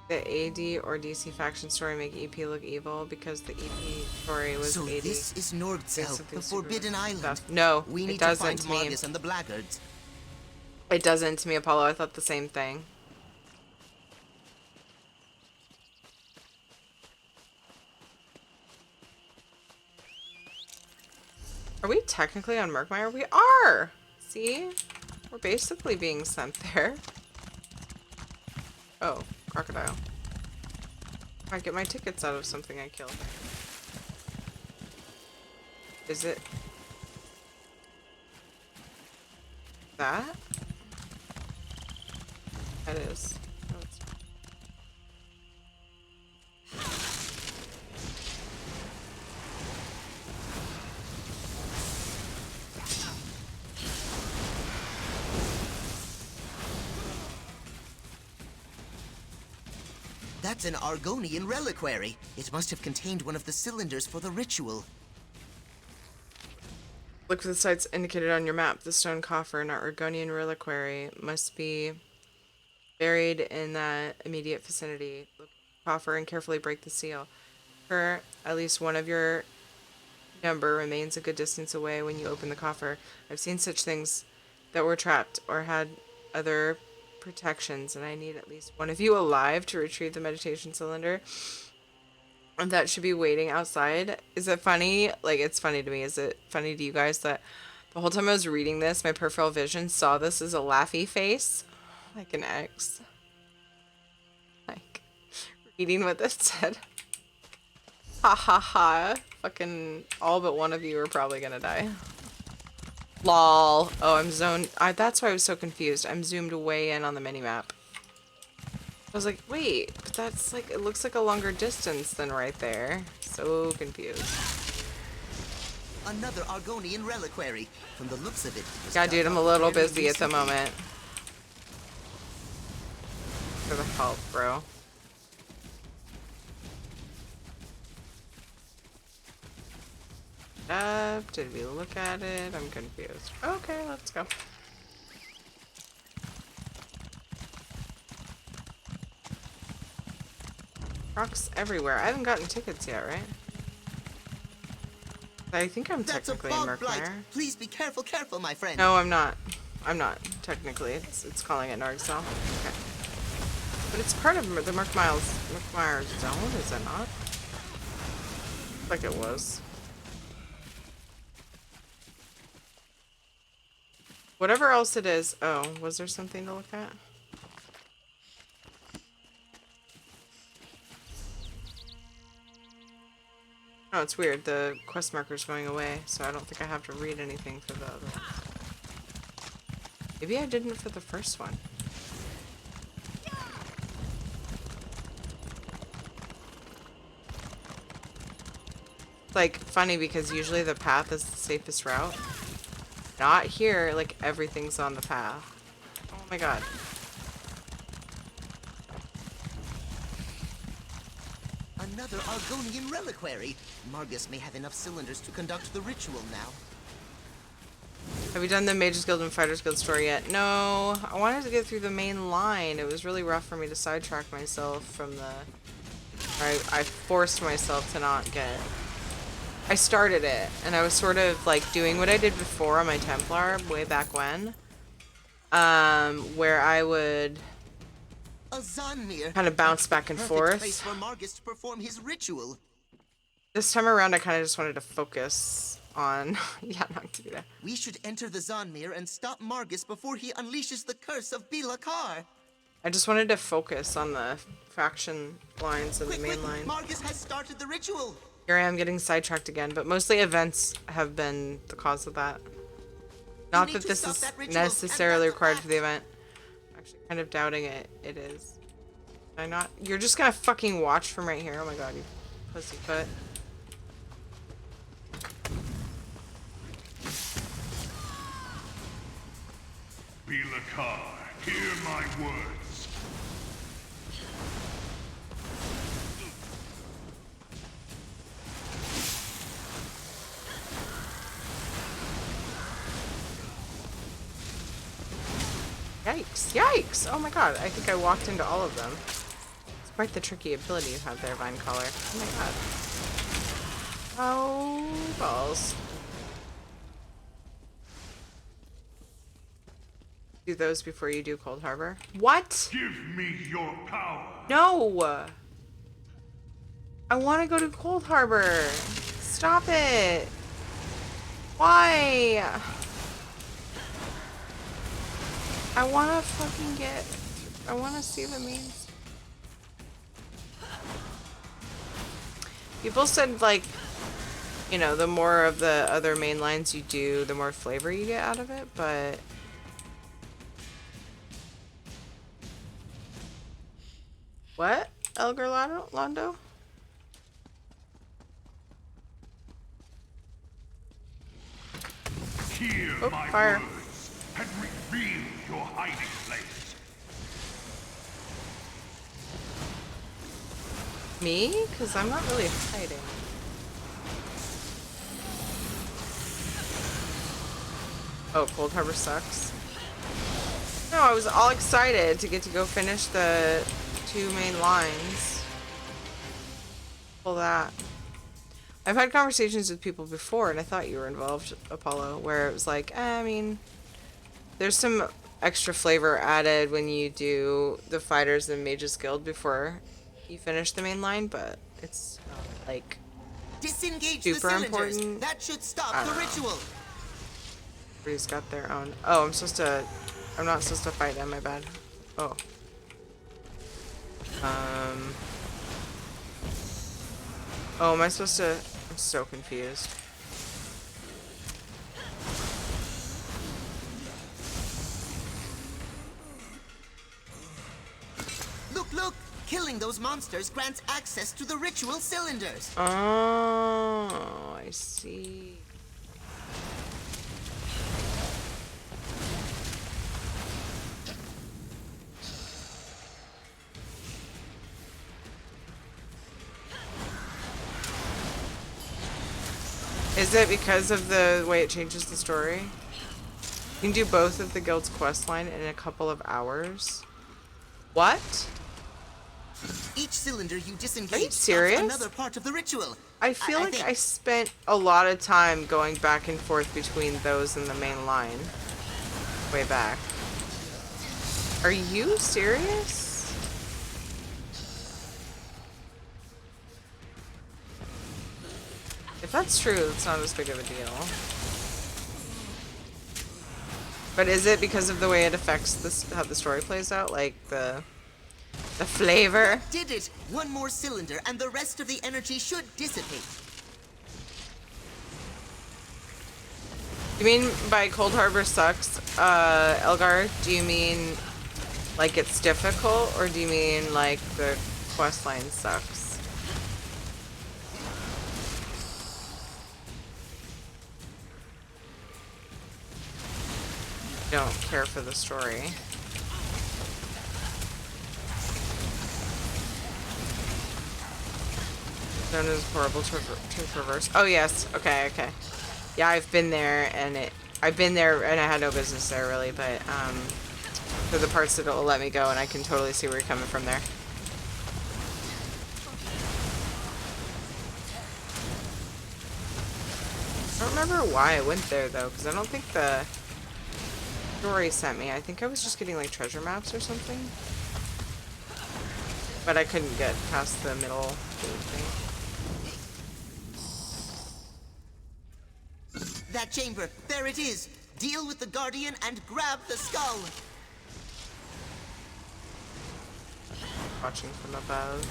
The AD or DC faction story make EP look evil because the EP story was So AD. this is Norgzel, the Forbidden Island. Stuff. No, We it need to doesn't find to me. Margus and the Blackguards. It doesn't to me, Apollo. I thought the same thing. Are we technically on Murkmire? We are! See? We're basically being sent there. Oh, crocodile. I get my tickets out of something I killed. Is it that? That is. No, it's not. That's an Argonian reliquary. It must have contained one of the cylinders for the ritual. Look for the sites indicated on your map. The stone coffer in our Argonian reliquary must be buried in that immediate vicinity. Look at the coffer and carefully break the seal. For at least one of your number remains a good distance away when you open the coffer. I've seen such things that were trapped or had other protections, and I need at least one of you alive to retrieve the meditation cylinder. And that should be waiting outside. Is it funny? Like, it's funny to me. Is it funny to you guys that the whole time I was reading this, my peripheral vision saw this as a laughy face? Like an X. Like, reading what this said. Ha ha ha. Fucking all but one of you are probably gonna die. Lol. Oh, I'm zoned. That's why I was so confused. I'm zoomed way in on the minimap. I was like, wait, but that's like, it looks like a longer distance than right there. So confused. Another Argonian reliquary. From the looks of it, Yeah, dude, I'm a little busy at the moment. For the help, bro. Did we look at it? I'm confused. Okay, let's go. Rocks everywhere. I haven't gotten tickets yet, right? I think I'm technically in Murkmire. Please be careful, my friend. No, I'm not. I'm not, technically. It's calling it Nargsel. Okay. But it's part of the Murkmire zone, is it not? Like it was. Whatever else it is. Oh, was there something to look at? Oh, it's weird. The quest marker's going away, so I don't think I have to read anything for the other one. Maybe I didn't for the first one. Like, funny because usually the path is the safest route. Not here, like everything's on the path. Oh my god. Another Argonian reliquary. Margus may have enough cylinders to conduct the ritual now. Have you done the Mages Guild and Fighters Guild story yet? No, I wanted to get through the main line. It was really rough for me to sidetrack myself from the... I forced myself to not get... I started it, and I was sort of like doing what I did before on my Templar way back when. Where I would kind of bounce back and forth. Place for Margus to perform his ritual. This time around, I kind of just wanted to focus on... yeah, not to do that. We should enter the Zonmir and stop Margus before he unleashes the curse of Bilakar. I just wanted to focus on the faction lines and the main line. Margus has started the ritual. Here I am getting sidetracked again, but mostly events have been the cause of that. Not that this is necessarily required for the event. I'm actually kind of doubting it is. Am I not? You're just gonna fucking watch from right here? Oh my god, you pussyfoot. Bilakar, hear my words. Yikes, yikes! Oh my god, I think I walked into all of them. It's quite the tricky ability you have there, Vine Caller. Oh my god. Oh, balls. Do those before you do Cold Harbor. What? Give me your power. No! I want to go to Cold Harbor. Stop it. Why? I wanna fucking get... I wanna see the means. People said, like, you know, the more of the other main lines you do, the more flavor you get out of it, but... What? Elgar Londo? Hear Oh, my fire. words and reveal your hiding place. Me? Because I'm not really hiding. Oh, Cold Harbor sucks. No, I was all excited to get to go finish the 2 main lines. Pull that. I've had conversations with people before, and I thought you were involved, Apollo, where it was like, I mean, there's some extra flavor added when you do the Fighters and Mages Guild before you finish the main line, but it's not, like, Disengage super the cylinders. important. That should stop the ritual. Everybody's got their own. Oh, I'm not supposed to fight them, my bad. Oh. Oh, am I supposed to? I'm so confused. Look, look! Killing those monsters grants access to the ritual cylinders. Oh, I see. Is it because of the way it changes the story? You can do both of the guild's quest line in a couple of hours. What? Each cylinder you disengage Are you stops serious? another part of the ritual. I feel like I spent a lot of time going back and forth between those and the main line. Way back. Are you serious? If that's true, it's not as big of a deal. But is it because of the way it affects this, how the story plays out? Like the flavor? Did it! One more cylinder and the rest of the energy should dissipate. You mean by Cold Harbor sucks, Elgar? Do you mean like it's difficult, or do you mean like the quest line sucks? Don't care for the story. Zone is horrible to traverse. Oh yes, okay, okay. Yeah, I've been there and I had no business there really, but for the parts that it'll let me go, and I can totally see where you're coming from there. I don't remember why I went there though, because I don't think the story sent me. I think I was just getting like treasure maps or something. But I couldn't get past the middle thing. That chamber, there it is. Deal with the Guardian and grab the skull. Watching from above.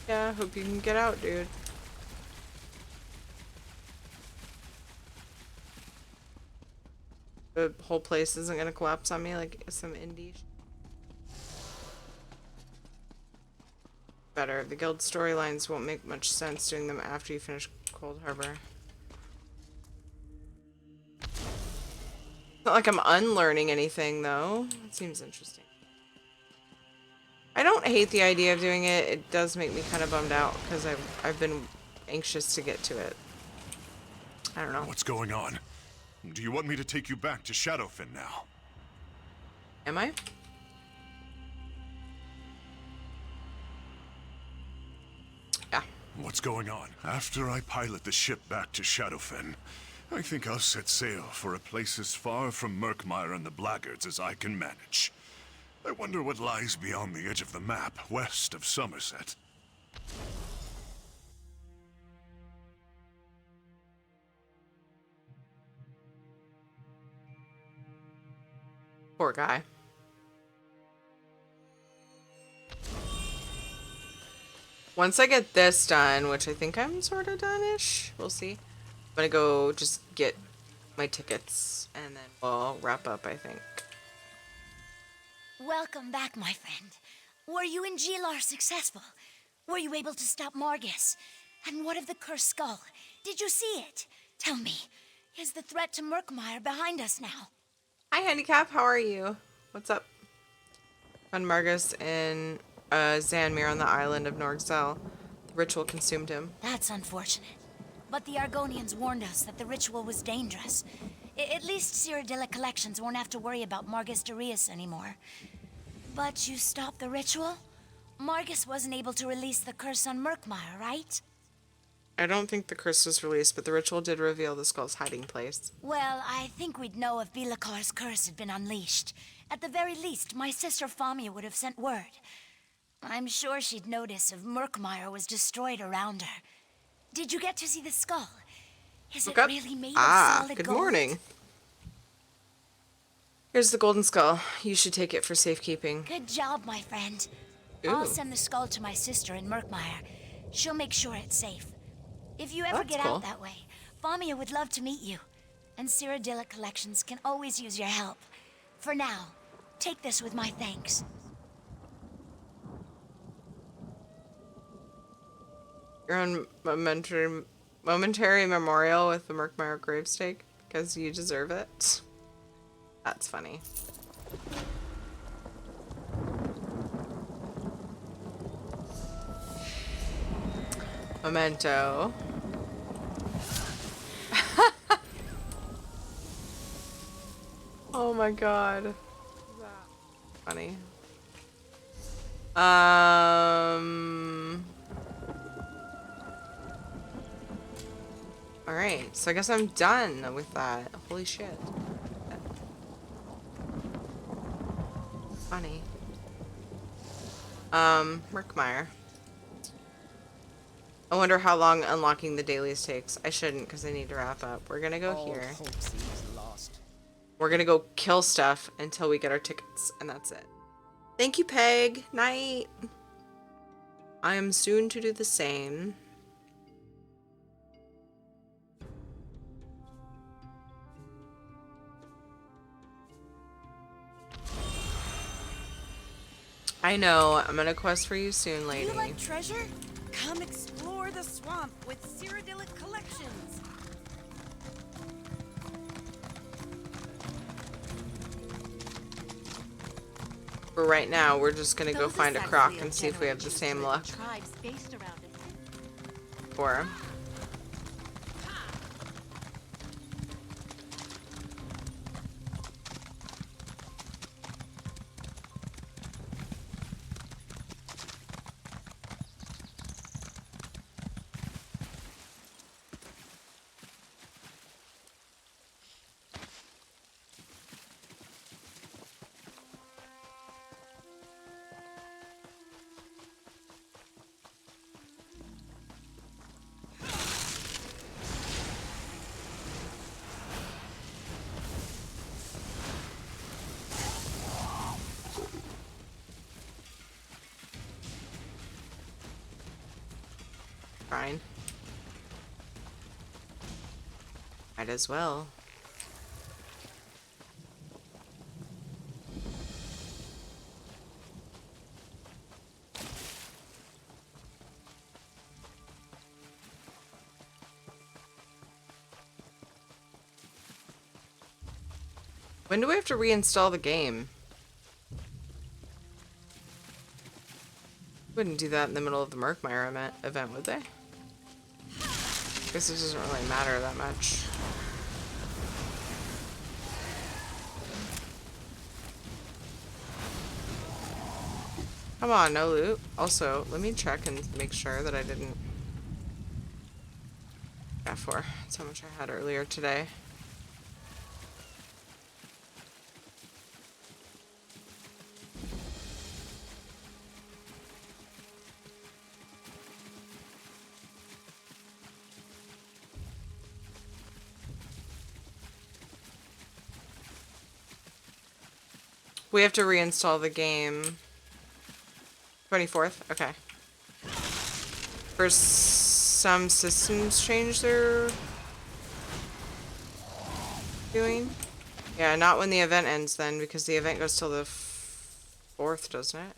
Yeah, hope you can get out, dude. The whole place isn't gonna collapse on me like some indie. Better. The guild storylines won't make much sense doing them after you finish Cold Harbor. It's not like I'm unlearning anything, though. It seems interesting. I don't hate the idea of doing it. It does make me kind of bummed out because I've been anxious to get to it. I don't know. What's going on? Do you want me to take you back to Shadowfen now? Am I? Yeah. What's going on? After I pilot the ship back to Shadowfen, I think I'll set sail for a place as far from Murkmire and the Blackguards as I can manage. I wonder what lies beyond the edge of the map, west of Somerset. Poor guy. Once I get this done, which I think I'm sort of done-ish, we'll see. I'm gonna go just get my tickets, and then we'll wrap up, I think. Welcome back, my friend. Were you and Gilar successful? Were you able to stop Margus? And what of the cursed skull? Did you see it? Tell me, is the threat to Murkmire behind us now? Hi, Handicap. How are you? What's up? Found Margus and Zanmir on the island of Norgzel. The ritual consumed him. That's unfortunate. But the Argonians warned us that the ritual was dangerous. At least Cyrodiilic collections won't have to worry about Margus Darius anymore. But you stopped the ritual? Margus wasn't able to release the curse on Murkmire, right? I don't think the curse was released, but the ritual did reveal the skull's hiding place. Well, I think we'd know if Bilakar's curse had been unleashed. At the very least, my sister Famia would have sent word. I'm sure she'd notice if Murkmire was destroyed around her. Did you get to see the skull? Is it really made of solid good gold? morning. Here's the golden skull. You should take it for safekeeping. Good job, my friend. Ooh. I'll send the skull to my sister in Murkmire. She'll make sure it's safe. If you ever That's get cool. out that way, Famia would love to meet you. And Cyrodiilic collections can always use your help. For now, take this with my thanks. Your own momentary memorial with the Murkmire gravestake because you deserve it. That's funny. Memento. Oh my god. Funny. Alright, so I guess I'm done with that. Holy shit. Funny. Murkmire. I wonder how long unlocking the dailies takes. I shouldn't, because I need to wrap up. We're gonna go here. We're gonna go kill stuff until we get our tickets, and that's it. Thank you, Peg. Night. I am soon to do the same. I know. I'm gonna quest for you soon, lady. You like treasure? Come explore the swamp with Cyrodiilic collections. For right now, we're just gonna go find a croc and see if we have the same luck for him. Fine. Might as well. When do we have to reinstall the game? Wouldn't do that in the middle of the Murkmire event, would they? Guess it doesn't really matter that much. Come on, no loot. Also, let me check and make sure that I didn't... F4. That's how much I had earlier today. We have to reinstall the game. 24th? Okay. For some systems change they're doing? Yeah, not when the event ends then, because the event goes till the 4th, doesn't it?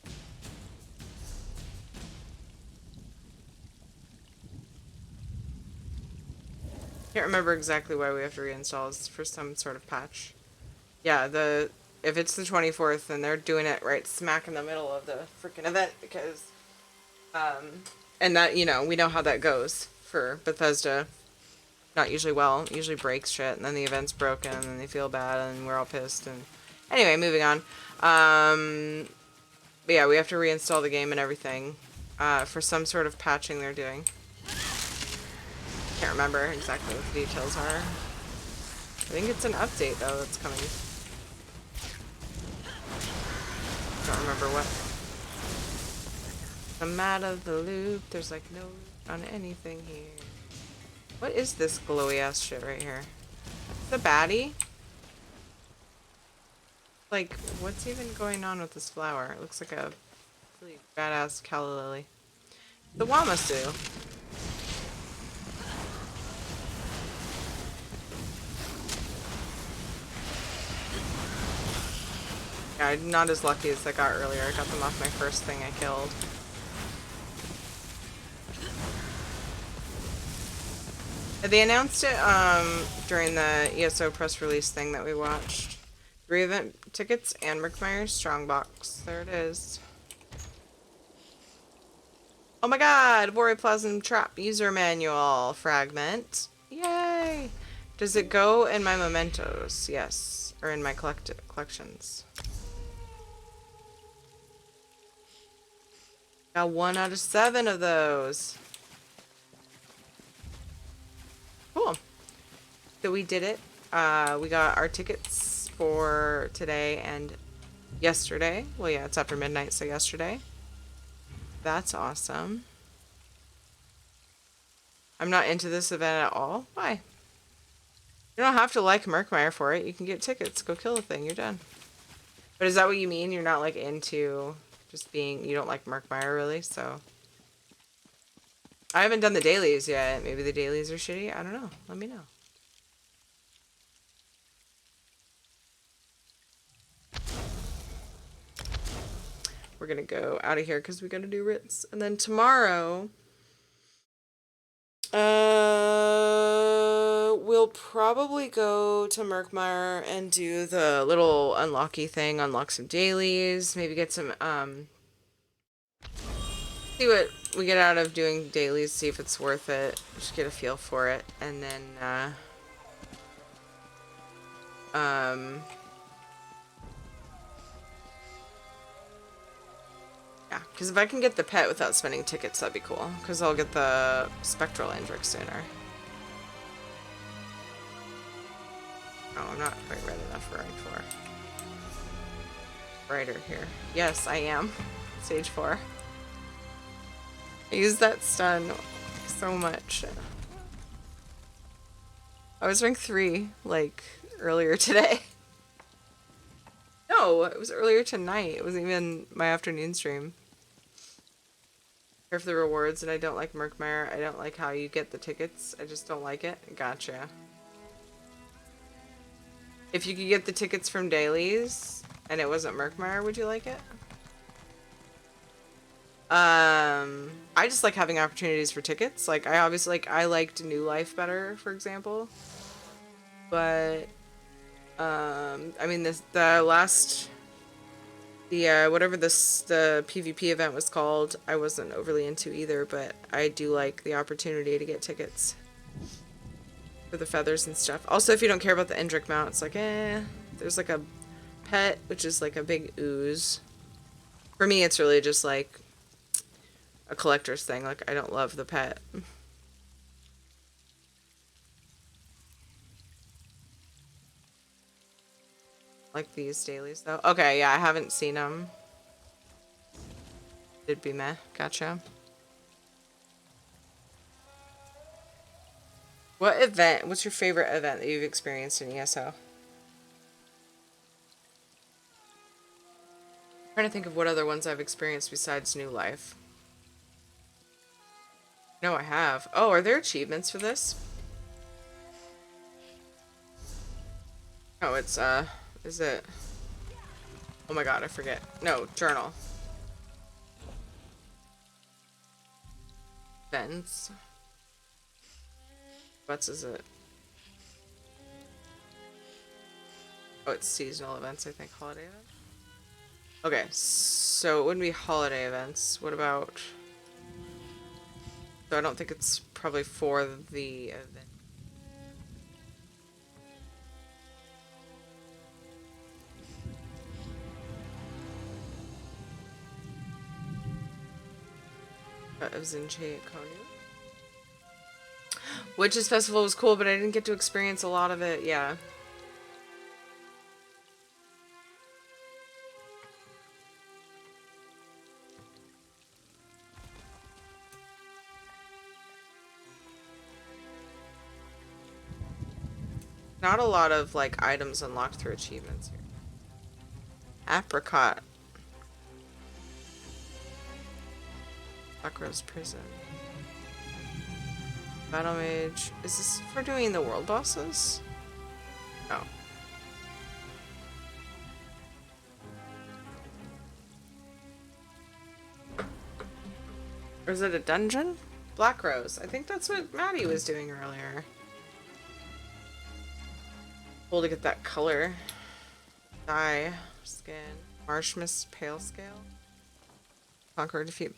Can't remember exactly why we have to reinstall. It's for some sort of patch. Yeah, if it's the 24th, then they're doing it right smack in the middle of the freaking event because, and that, you know, we know how that goes for Bethesda. Not usually well. It usually breaks shit, and then the event's broken, and then they feel bad, and we're all pissed. And anyway, moving on. But yeah, we have to reinstall the game and everything for some sort of patching they're doing. Can't remember exactly what the details are. I think it's an update though that's coming. Don't remember what. I'm out of the loop. There's like no loop on anything here. What is this glowy ass shit right here? The baddie? Like, what's even going on with this flower? It looks like a really badass calla lily. The Wamasu. Yeah, I'm not as lucky as I got earlier. I got them off my first thing I killed. They announced it during the ESO press release thing that we watched. 3 event tickets and Merkmeyer's Strongbox. There it is. Oh my god! Voriplasm Trap User Manual Fragment. Yay! Does it go in my mementos? Yes. Or in my collections. Got 1 out of 7 of those. Cool. So we did it. We got our tickets for today and yesterday. Well, yeah, it's after midnight, so yesterday. That's awesome. I'm not into this event at all. Why? You don't have to like Merkmeyer for it. You can get tickets. Go kill the thing. You're done. But is that what you mean? You're not like into just being... You don't like Merkmeyer really, so... I haven't done the dailies yet. Maybe the dailies are shitty. I don't know. Let me know. We're gonna go out of here because we gotta do Ritz. And then tomorrow, we'll probably go to Merkmeyer and do the little unlocky thing, unlock some dailies, maybe get some, see what we get out of doing dailies, see if it's worth it, just get a feel for it, and then, yeah, because if I can get the pet without spending tickets, that'd be cool, because I'll get the Spectral Andric sooner. Oh, I'm not quite red enough for rank 4. Brighter here. Yes, I am. Stage 4. I used that stun so much. I was rank 3, like, earlier today. No, it was earlier tonight. It wasn't even my afternoon stream. Care for the rewards, and I don't like Merkmeyer. I don't like how you get the tickets. I just don't like it. Gotcha. If you could get the tickets from dailies, and it wasn't Merkmeyer, would you like it? I just like having opportunities for tickets. Like, I obviously, like, I liked New Life better, for example. But, I mean, the last, whatever the PvP event was called, I wasn't overly into either, but I do like the opportunity to get tickets. For the feathers and stuff. Also, if you don't care about the Indrik mount, it's like, eh. There's like a pet, which is like a big ooze. For me, it's really just like a collector's thing. Like, I don't love the pet. Like these dailies, though. Okay, yeah, I haven't seen them. It'd be meh. Gotcha. What event? What's your favorite event that you've experienced in ESO? I'm trying to think of what other ones I've experienced besides New Life. No, I have. Oh, are there achievements for this? Oh, it's, is it? Oh my god, I forget. No, journal. Events. What is it? Oh, it's seasonal events, I think. Holiday events? Okay, so it wouldn't be holiday events. What about... So I don't think it's probably for the event. It was in Konu. Witches Festival was cool, but I didn't get to experience a lot of it. Yeah. Not a lot of like items unlocked through achievements here. Apricot. Black Rose Prison. Battle Mage. Is this for doing the world bosses? No. Or is it a dungeon? Black Rose. I think that's what Maddie was doing earlier. Cool to get that color. Dye. Skin. Marsh Mist Pale Scale. Conquer defeat.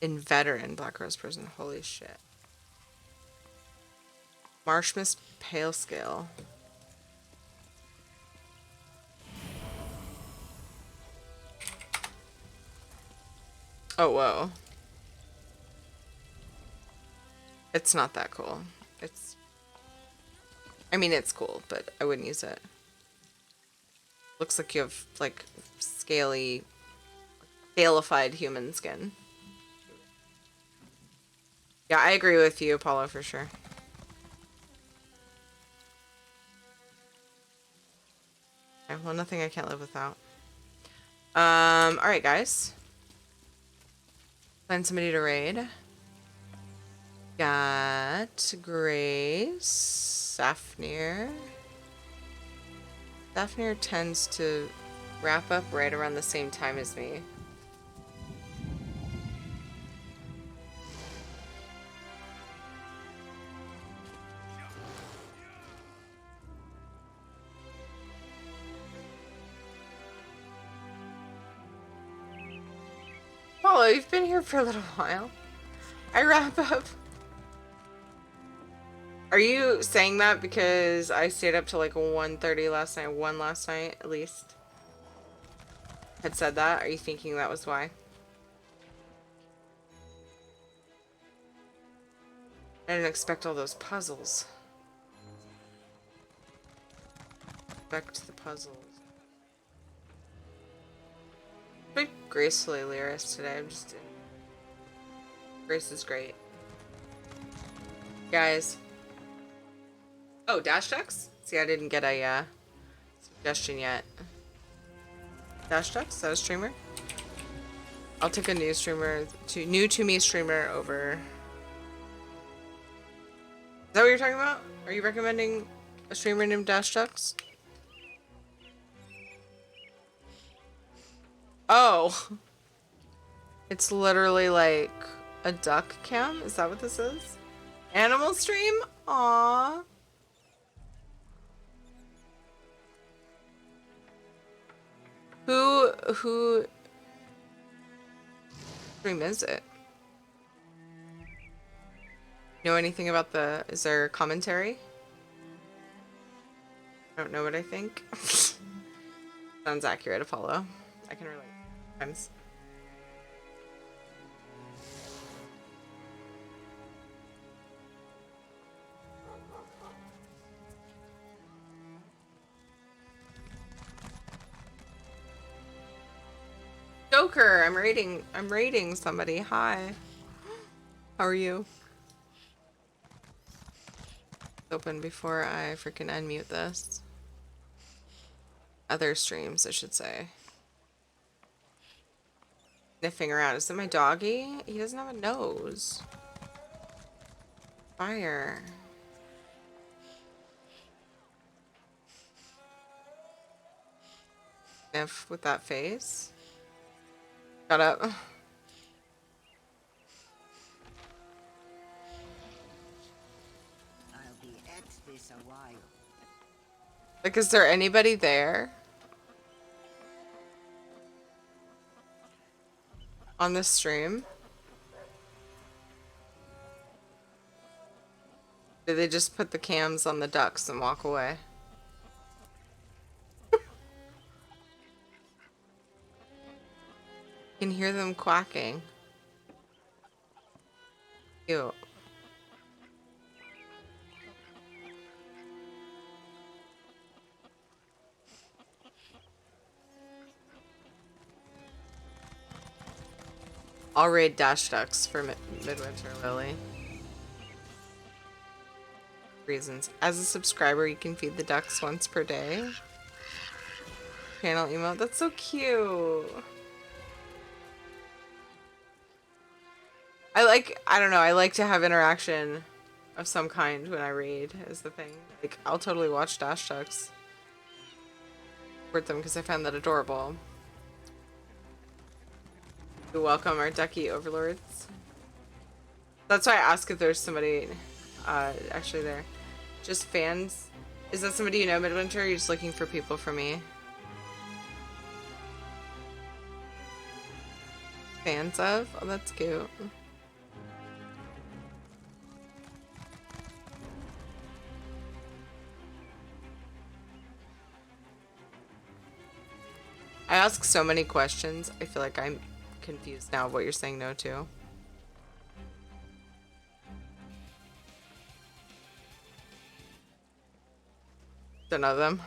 In Veteran Black Rose Prison. Holy shit. Marsh Mist Pale Scale. Oh, whoa. It's not that cool. It's... I mean, it's cool, but I wouldn't use it. Looks like you have, like, scalified human skin. Yeah, I agree with you, Apollo, for sure. Okay, well, nothing I can't live without. Alright, guys. Find somebody to raid. Got Grace, Safnir. Safnir tends to wrap up right around the same time as me. Paulo, you've been here for a little while. I wrap up. Are you saying that because I stayed up till like 1:30 last night, 1 last night at least? Had said that? Are you thinking that was why? I didn't expect all those puzzles. Expect the puzzles. Quite gracefully Lyris today. I'm just... Grace is great. Guys. Oh, Dash Ducks? See, I didn't get a suggestion yet. Dash Ducks? Is that a streamer? I'll take a new streamer, new to me streamer over. Is that what you're talking about? Are you recommending a streamer named Dash Ducks? Oh. It's literally like a duck cam? Is that what this is? Animal stream? Aww. Who stream is it? Know anything about the... Is there commentary? I don't know what I think. Sounds accurate, Apollo. I can relate. Sometimes. Joker, I'm raiding somebody. Hi. How are you? Open before I freaking unmute this. Other streams, I should say. Sniffing around. Is it my doggy? He doesn't have a nose. Fire. Sniff with that face. Shut up. I'll be at this a while. Like, is there anybody there? On this stream? Did they just put the cams on the ducks and walk away? Can hear them quacking. Cute. I'll raid Dash Ducks for Midwinter Lily. Reasons. As a subscriber, you can feed the ducks once per day. Panel emote. That's so cute. I don't know, I like to have interaction of some kind when I raid, is the thing. Like, I'll totally watch Dash Ducks. Support them because I found that adorable. We welcome our ducky overlords. That's why I ask if there's somebody actually there. Just fans. Is that somebody you know, Midwinter? Or are you just looking for people for me? Fans of? Oh, that's cute. I ask so many questions. I feel like I'm confused now of what you're saying no to. Don't know them.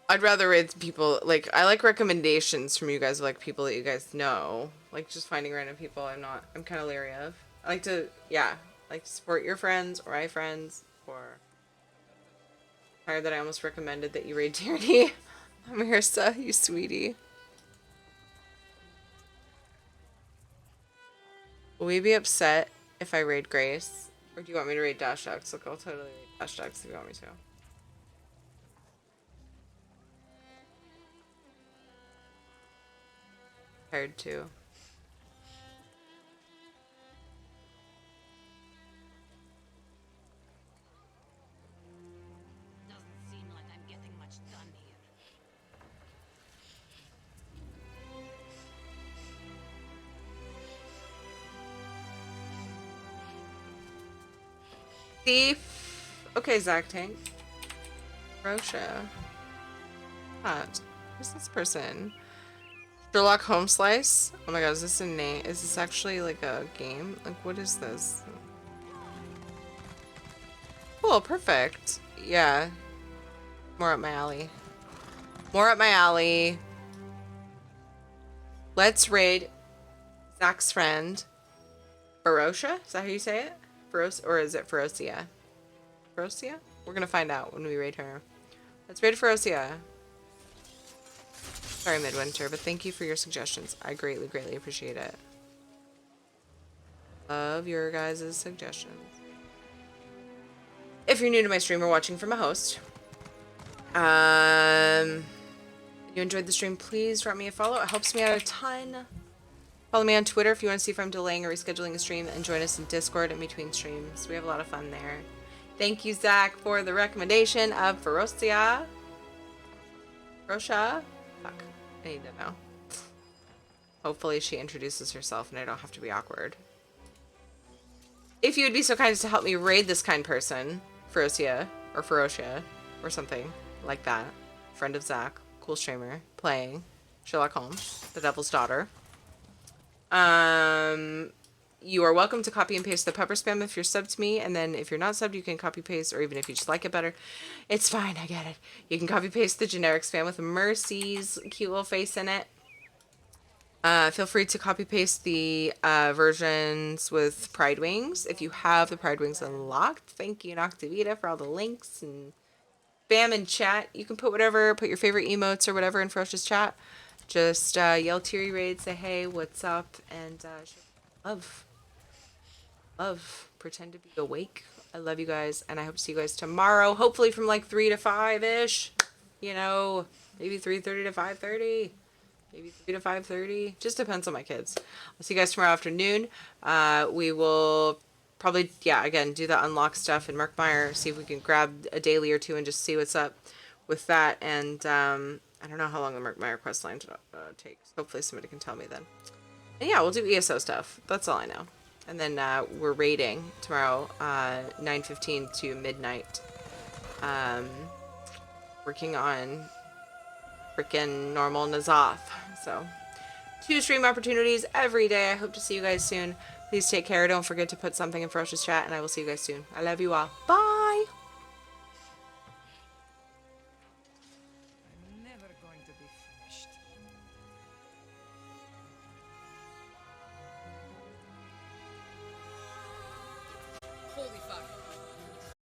I'd rather read people, like, I like recommendations from you guys, like people that you guys know. Like, just finding random people I'm kind of leery of. I like to, yeah, like to support your friends or my friends, or tired that I almost recommended that you raid Tyranny. Marissa, you sweetie. Will we be upset if I raid Grace? Or do you want me to raid Dash Ducks? Look, I'll totally raid Dash Ducks if you want me to. Tired too. Doesn't seem like I'm getting much done here. Thief. Okay, Zach Tank. Rosha. What? Who's this person? Sherlock Holmes Slice? Oh my god, is this a name? Is this actually like a game? Like, what is this? Cool, perfect. Yeah. More up my alley. More up my alley. Let's raid Zach's friend, Ferosha? Is that how you say it? Or is it Ferocia? Ferocia? We're gonna find out when we raid her. Let's raid Ferocia. Sorry, Midwinter, but thank you for your suggestions. I greatly, greatly appreciate it. Love your guys' suggestions. If you're new to my stream or watching from a host, you enjoyed the stream, please drop me a follow. It helps me out a ton. Follow me on Twitter if you want to see if I'm delaying or rescheduling a stream, and join us in Discord in between streams. We have a lot of fun there. Thank you, Zach, for the recommendation of Ferocia. Rosha? Fuck. I need to know. Hopefully she introduces herself and I don't have to be awkward. If you would be so kind as to help me raid this kind person, Ferocia, or something like that. Friend of Zach, cool streamer, playing Sherlock Holmes, the Devil's Daughter. You are welcome to copy and paste the pepper spam if you're subbed to me, and then if you're not subbed, you can copy paste, or even if you just like it better, it's fine, I get it. You can copy paste the generic spam with Mercy's cute little face in it. Feel free to copy paste the versions with Pride Wings if you have the Pride Wings unlocked. Thank you, Noctavita, for all the links and spam and chat. You can put whatever, put your favorite emotes or whatever in Ferocious chat. Just yell Teary Raid, say hey, what's up, and love. Pretend to be awake. I love you guys, and I hope to see you guys tomorrow. Hopefully from like 3 to 5-ish. You know, maybe 3:30 to 5:30. Maybe 3 to 5:30. Just depends on my kids. I'll see you guys tomorrow afternoon. We will probably, again, do the unlock stuff in Murkmire. See if we can grab a daily or two and just see what's up with that. And I don't know how long the Murkmire quest line takes. Hopefully somebody can tell me then. And yeah, we'll do ESO stuff. That's all I know. And then we're raiding tomorrow, 9:15 to midnight. Working on freaking normal Nazoth. So 2 stream opportunities every day. I hope to see you guys soon. Please take care. Don't forget to put something in Ferocious chat, and I will see you guys soon. I love you all. Bye.